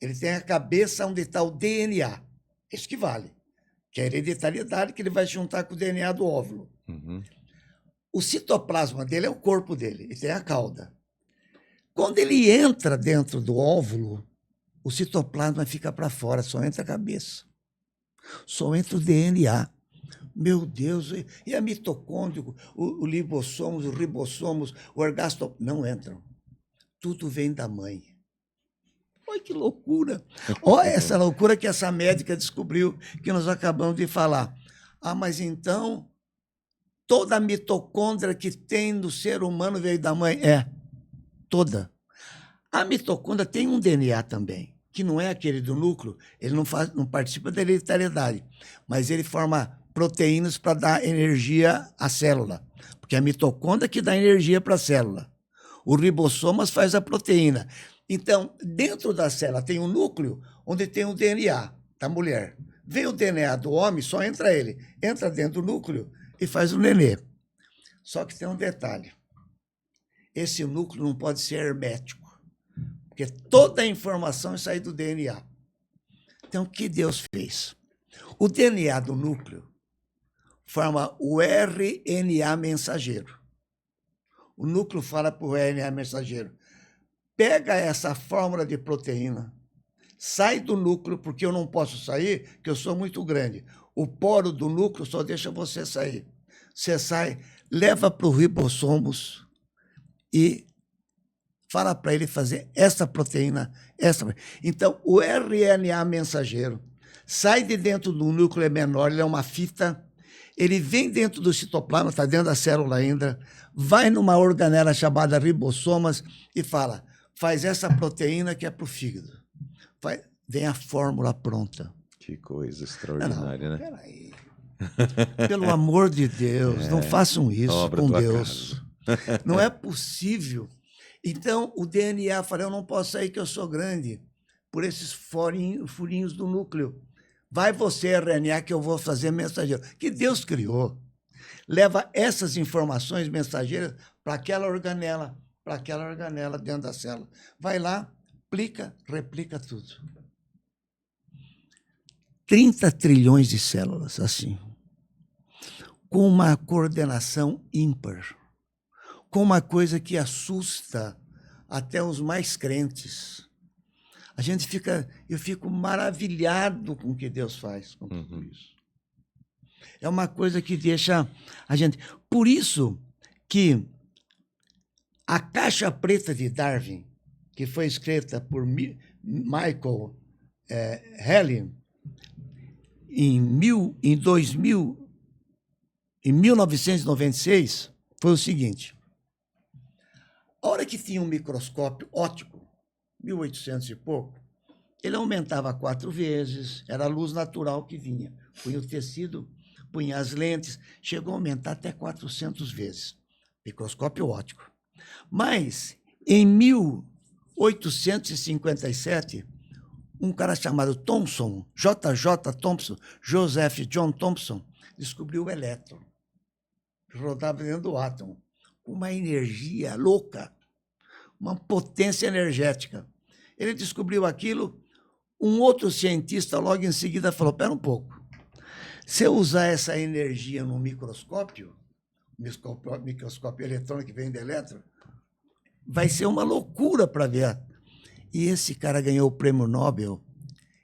Ele tem a cabeça onde está o DNA. Isso que vale. Que é a hereditariedade, que ele vai juntar com o DNA do óvulo. Uhum. O citoplasma dele é o corpo dele, ele tem a cauda. Quando ele entra dentro do óvulo, o citoplasma fica para fora, só entra a cabeça. Só entra o DNA. Meu Deus, e a mitocôndria, o lipossomos, os ribossomos, o ergastol, não entram. Tudo vem da mãe. Olha que loucura. Olha essa loucura que essa médica descobriu, que nós acabamos de falar. Mas então, toda a mitocôndria que tem no ser humano veio da mãe? Toda. A mitocôndria tem um DNA também, que não é aquele do núcleo, ele não participa da hereditariedade, mas ele forma proteínas para dar energia à célula, porque é a mitocôndria que dá energia para a célula. O ribossomas faz a proteína. Então, dentro da célula tem um núcleo onde tem o DNA da mulher. Vem o DNA do homem, só entra ele. Entra dentro do núcleo e faz o nenê. Só que tem um detalhe. esse núcleo não pode ser hermético, porque toda a informação sai do DNA. Então, o que Deus fez? O DNA do núcleo forma o RNA mensageiro. O núcleo fala para o RNA mensageiro: pega essa fórmula de proteína, sai do núcleo, porque eu não posso sair, porque eu sou muito grande. O poro do núcleo só deixa você sair. Você sai, leva para os ribossomos e fala para ele fazer essa proteína, essa. Então, o RNA mensageiro sai de dentro do núcleo, é menor, ele é uma fita, ele vem dentro do citoplasma, está dentro da célula ainda, vai numa organela chamada ribossomas e fala: faz essa proteína que é para o fígado. Vem a fórmula pronta. Que coisa extraordinária, né? Peraí. Pelo amor de Deus, não façam isso com Deus. Não é possível. Então, o DNA fala: eu não posso sair que eu sou grande, por esses furinhos do núcleo. Vai você, RNA, que eu vou fazer mensageiro. Que Deus criou. Leva essas informações mensageiras para aquela organela dentro da célula. Vai lá, replica tudo. 30 trilhões de células, assim, com uma coordenação ímpar, com uma coisa que assusta até os mais crentes. Eu fico maravilhado com o que Deus faz com tudo isso. É uma coisa que deixa a gente... Por isso que a Caixa Preta de Darwin, que foi escrita por Michael Halley, em 1996, foi o seguinte: a hora que tinha um microscópio óptico, 1800 e pouco, ele aumentava 4 vezes, era a luz natural que vinha. Punha o tecido, punha as lentes, chegou a aumentar até 400 vezes. Microscópio óptico. Mas, em 1857, um cara chamado Thomson, J.J. Thomson, Joseph John Thomson, descobriu o elétron, que rodava dentro do átomo, com uma energia louca, uma potência energética. Ele descobriu aquilo, um outro cientista logo em seguida falou: espera um pouco, se eu usar essa energia no microscópio eletrônico que vem do elétron, vai ser uma loucura para ver. E esse cara ganhou o prêmio Nobel.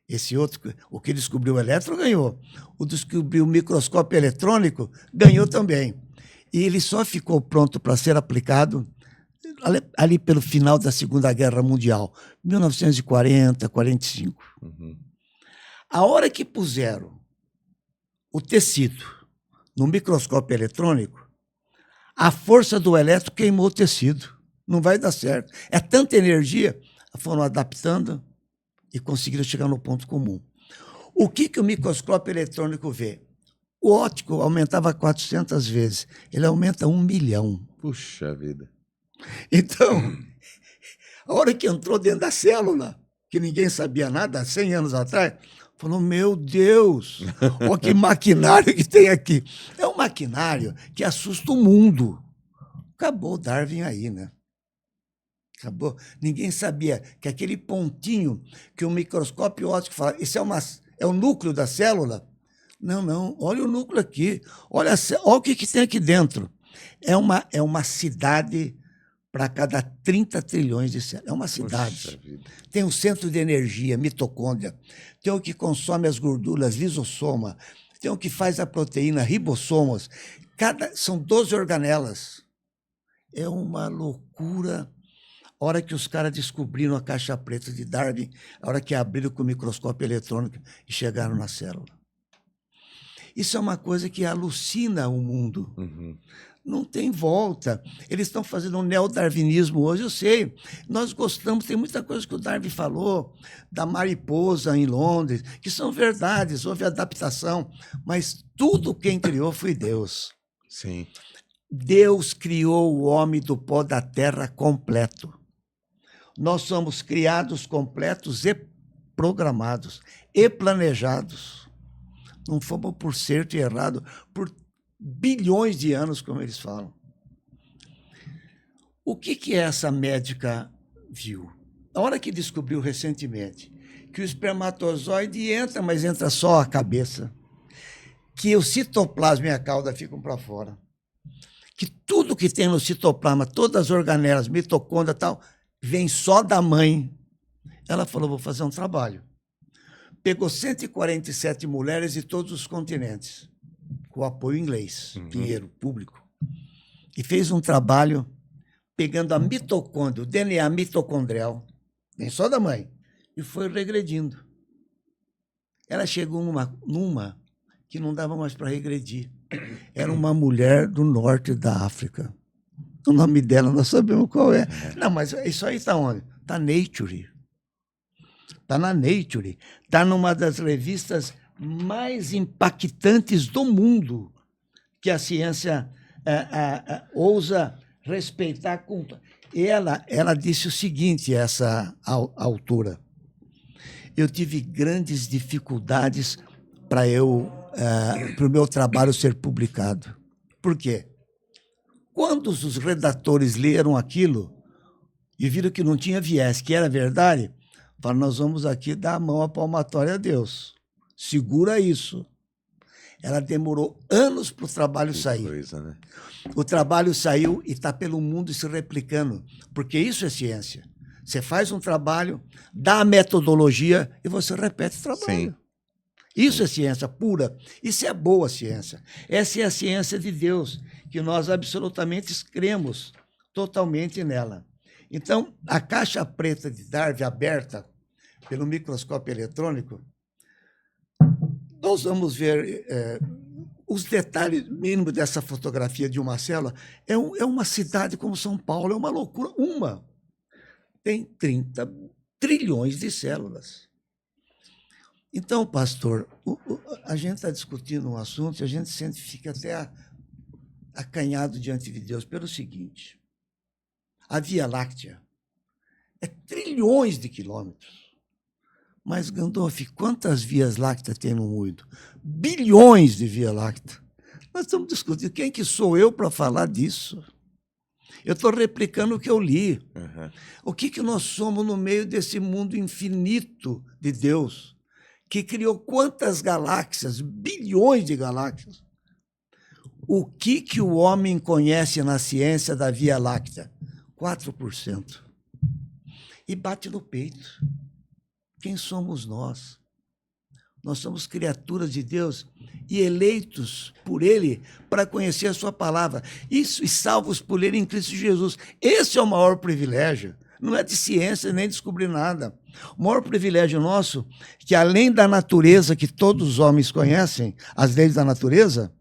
Esse outro, o que descobriu o elétron, ganhou. O que descobriu o microscópio eletrônico, ganhou também. E ele só ficou pronto para ser aplicado ali pelo final da Segunda Guerra Mundial, 1940, 45. A hora que puseram o tecido no microscópio eletrônico, a força do elétron queimou o tecido. Não vai dar certo. É tanta energia, foram adaptando e conseguiram chegar no ponto comum. O que o microscópio eletrônico vê? O óptico aumentava 400 vezes, ele aumenta 1 milhão. Puxa vida. Então, a hora que entrou dentro da célula, que ninguém sabia nada, 100 anos atrás, falou: meu Deus, olha que maquinário que tem aqui. É um maquinário que assusta o mundo. Acabou Darwin aí, né? Acabou. Ninguém sabia que aquele pontinho que o microscópio óptico fala, isso é o núcleo da célula. Não, olha o núcleo aqui, olha o que tem aqui dentro. É uma cidade para cada 30 trilhões de células. É uma cidade. Tem um centro de energia, mitocôndria, tem o que consome as gorduras, lisossoma, tem o que faz a proteína, ribossomos. São 12 organelas. É uma loucura. A hora que os caras descobriram a caixa preta de Darwin, a hora que abriram com o microscópio eletrônico e chegaram na célula. Isso é uma coisa que alucina o mundo. Não tem volta. Eles estão fazendo um neodarwinismo hoje, eu sei. Nós gostamos, tem muita coisa que o Darwin falou, da mariposa em Londres, que são verdades, houve adaptação, mas tudo quem criou foi Deus. Sim. Deus criou o homem do pó da terra completo. Nós somos criados completos e programados e planejados. Não fomos por certo e errado por bilhões de anos, como eles falam. O que essa médica viu? A hora que descobriu recentemente que o espermatozoide entra, mas entra só a cabeça, que o citoplasma e a cauda ficam para fora, que tudo que tem no citoplasma, todas as organelas, mitocôndria e tal, vem só da mãe. Ela falou, vou fazer um trabalho. Pegou 147 mulheres de todos os continentes, com apoio inglês, dinheiro público, e fez um trabalho pegando a mitocôndria, o DNA mitocondrial, vem só da mãe, e foi regredindo. Ela chegou numa que não dava mais para regredir. Era uma mulher do norte da África. O nome dela nós sabemos qual é. Não, mas isso aí está onde? Está Nature. Está na Nature. Está numa das revistas mais impactantes do mundo, que a ciência ousa respeitar. Ela disse o seguinte, essa autora: eu tive grandes dificuldades para o meu trabalho ser publicado. Por quê? Quando os redatores leram aquilo e viram que não tinha viés, que era verdade, falaram, nós vamos aqui dar a mão à palmatória a Deus. Segura isso. Ela demorou anos para o trabalho sair. Coisa, né? O trabalho saiu e está pelo mundo se replicando, porque isso é ciência. Você faz um trabalho, dá a metodologia e você repete o trabalho. Sim. Isso é ciência pura. Isso é boa ciência. Essa é a ciência de Deus, que nós absolutamente cremos totalmente nela. Então, a caixa preta de Darwin aberta pelo microscópio eletrônico, nós vamos ver os detalhes mínimos dessa fotografia de uma célula. É uma cidade como São Paulo, é uma loucura. Tem 30 trilhões de células. Então, pastor, a gente está discutindo um assunto e a gente fica até acanhado diante de Deus pelo seguinte: a Via Láctea é trilhões de quilômetros. Mas, Gandolf, quantas vias lácteas tem no mundo? Bilhões de Via Láctea. Nós estamos discutindo. Quem que sou eu para falar disso? Eu estou replicando o que eu li. Uhum. O que nós somos no meio desse mundo infinito de Deus, que criou quantas galáxias, bilhões de galáxias? O que o homem conhece na ciência da Via Láctea? 4%. E bate no peito. Quem somos nós? Nós somos criaturas de Deus e eleitos por Ele para conhecer a sua palavra. Isso, e salvos por Ele em Cristo Jesus. Esse é o maior privilégio. Não é de ciência nem descobrir nada. O maior privilégio nosso é que, além da natureza que todos os homens conhecem, as leis da natureza,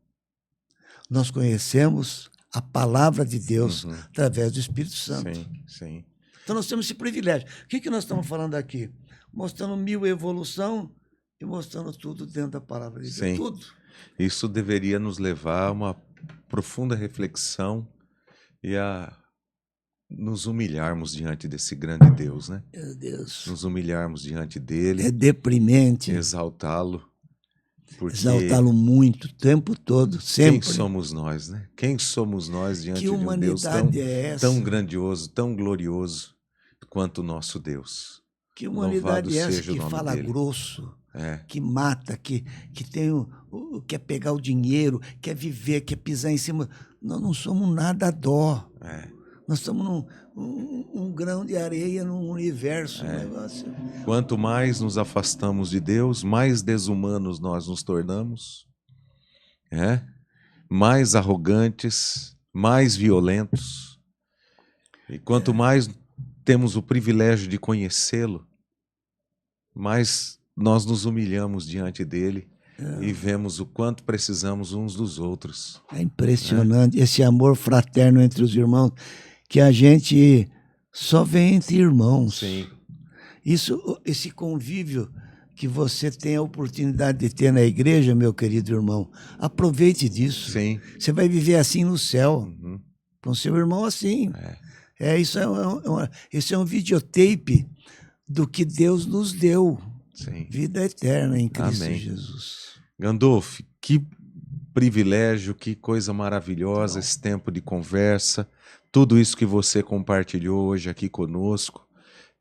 nós conhecemos a palavra de Deus através do Espírito Santo. Sim, sim. Então nós temos esse privilégio. O que nós estamos falando aqui? Mostrando 1000 evolução e mostrando tudo dentro da palavra de Deus. Sim. Tudo. Isso deveria nos levar a uma profunda reflexão e a nos humilharmos diante desse grande Deus, né? Meu Deus. Nos humilharmos diante dele. É deprimente. Exaltá-lo. Exaltá-lo muito, o tempo todo, sempre. Quem somos nós, né? Quem somos nós diante que de um Deus tão grandioso, tão glorioso quanto o nosso Deus? Que humanidade é essa que fala dele. Grosso, que mata, que quer pegar o dinheiro, quer viver, quer pisar em cima? Nós não somos nada a dó. Nós estamos num grão de areia num universo. Um negócio. Quanto mais nos afastamos de Deus, mais desumanos nós nos tornamos, mais arrogantes, mais violentos. E quanto mais temos o privilégio de conhecê-lo, mais nós nos humilhamos diante dele e vemos o quanto precisamos uns dos outros. É impressionante esse amor fraterno entre os irmãos, que a gente só vê entre irmãos. Sim. Esse convívio que você tem a oportunidade de ter na igreja, meu querido irmão, aproveite disso. Sim. Você vai viver assim no céu, com seu irmão assim. Isso é um videotape do que Deus nos deu. Sim. Vida eterna em Cristo Amém. Jesus. Gandolf, que privilégio, que coisa maravilhosa esse tempo de conversa. Tudo isso que você compartilhou hoje aqui conosco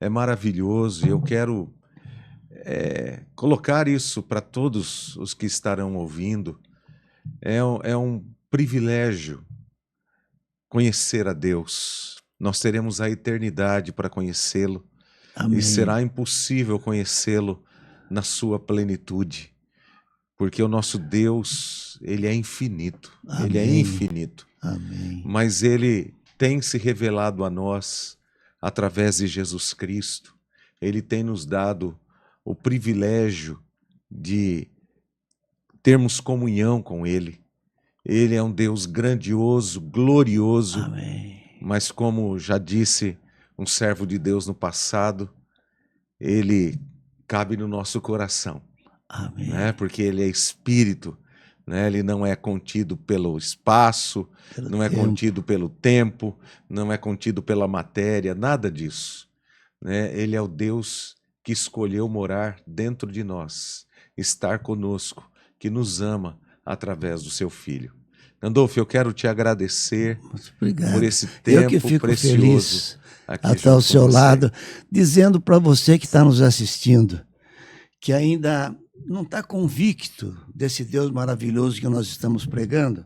é maravilhoso e eu quero colocar isso para todos os que estarão ouvindo. É um privilégio conhecer a Deus. Nós teremos a eternidade para conhecê-lo. Amém. E será impossível conhecê-lo na sua plenitude, porque o nosso Deus, ele é infinito. Amém. Ele é infinito. Amém. Mas ele tem se revelado a nós através de Jesus Cristo. Ele tem nos dado o privilégio de termos comunhão com ele. Ele é um Deus grandioso, glorioso. Amém. Mas como já disse um servo de Deus no passado, ele cabe no nosso coração. Amém. Né? Porque ele é espírito, né? Ele não é contido pelo espaço, não é contido pelo tempo, não é contido pela matéria, nada disso. Né? Ele é o Deus que escolheu morar dentro de nós, estar conosco, que nos ama através do seu Filho. Gandolfo, eu quero te agradecer por esse tempo eu que fico precioso feliz aqui a estar ao junto seu com você. lado, dizendo para você que está nos assistindo, que ainda não está convicto desse Deus maravilhoso que nós estamos pregando.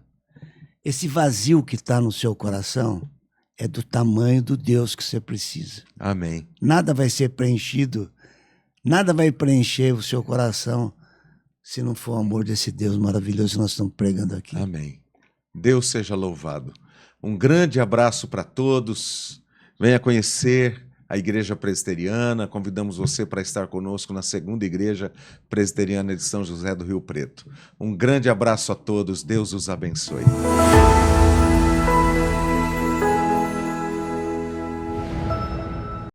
Esse vazio que está no seu coração é do tamanho do Deus que você precisa. Amém. Nada vai ser preenchido, nada vai preencher o seu coração se não for o amor desse Deus maravilhoso que nós estamos pregando aqui. Amém. Deus seja louvado. Um grande abraço para todos. Venha conhecer a Igreja Presbiteriana. Convidamos você para estar conosco na Segunda Igreja Presbiteriana de São José do Rio Preto. Um grande abraço a todos. Deus os abençoe.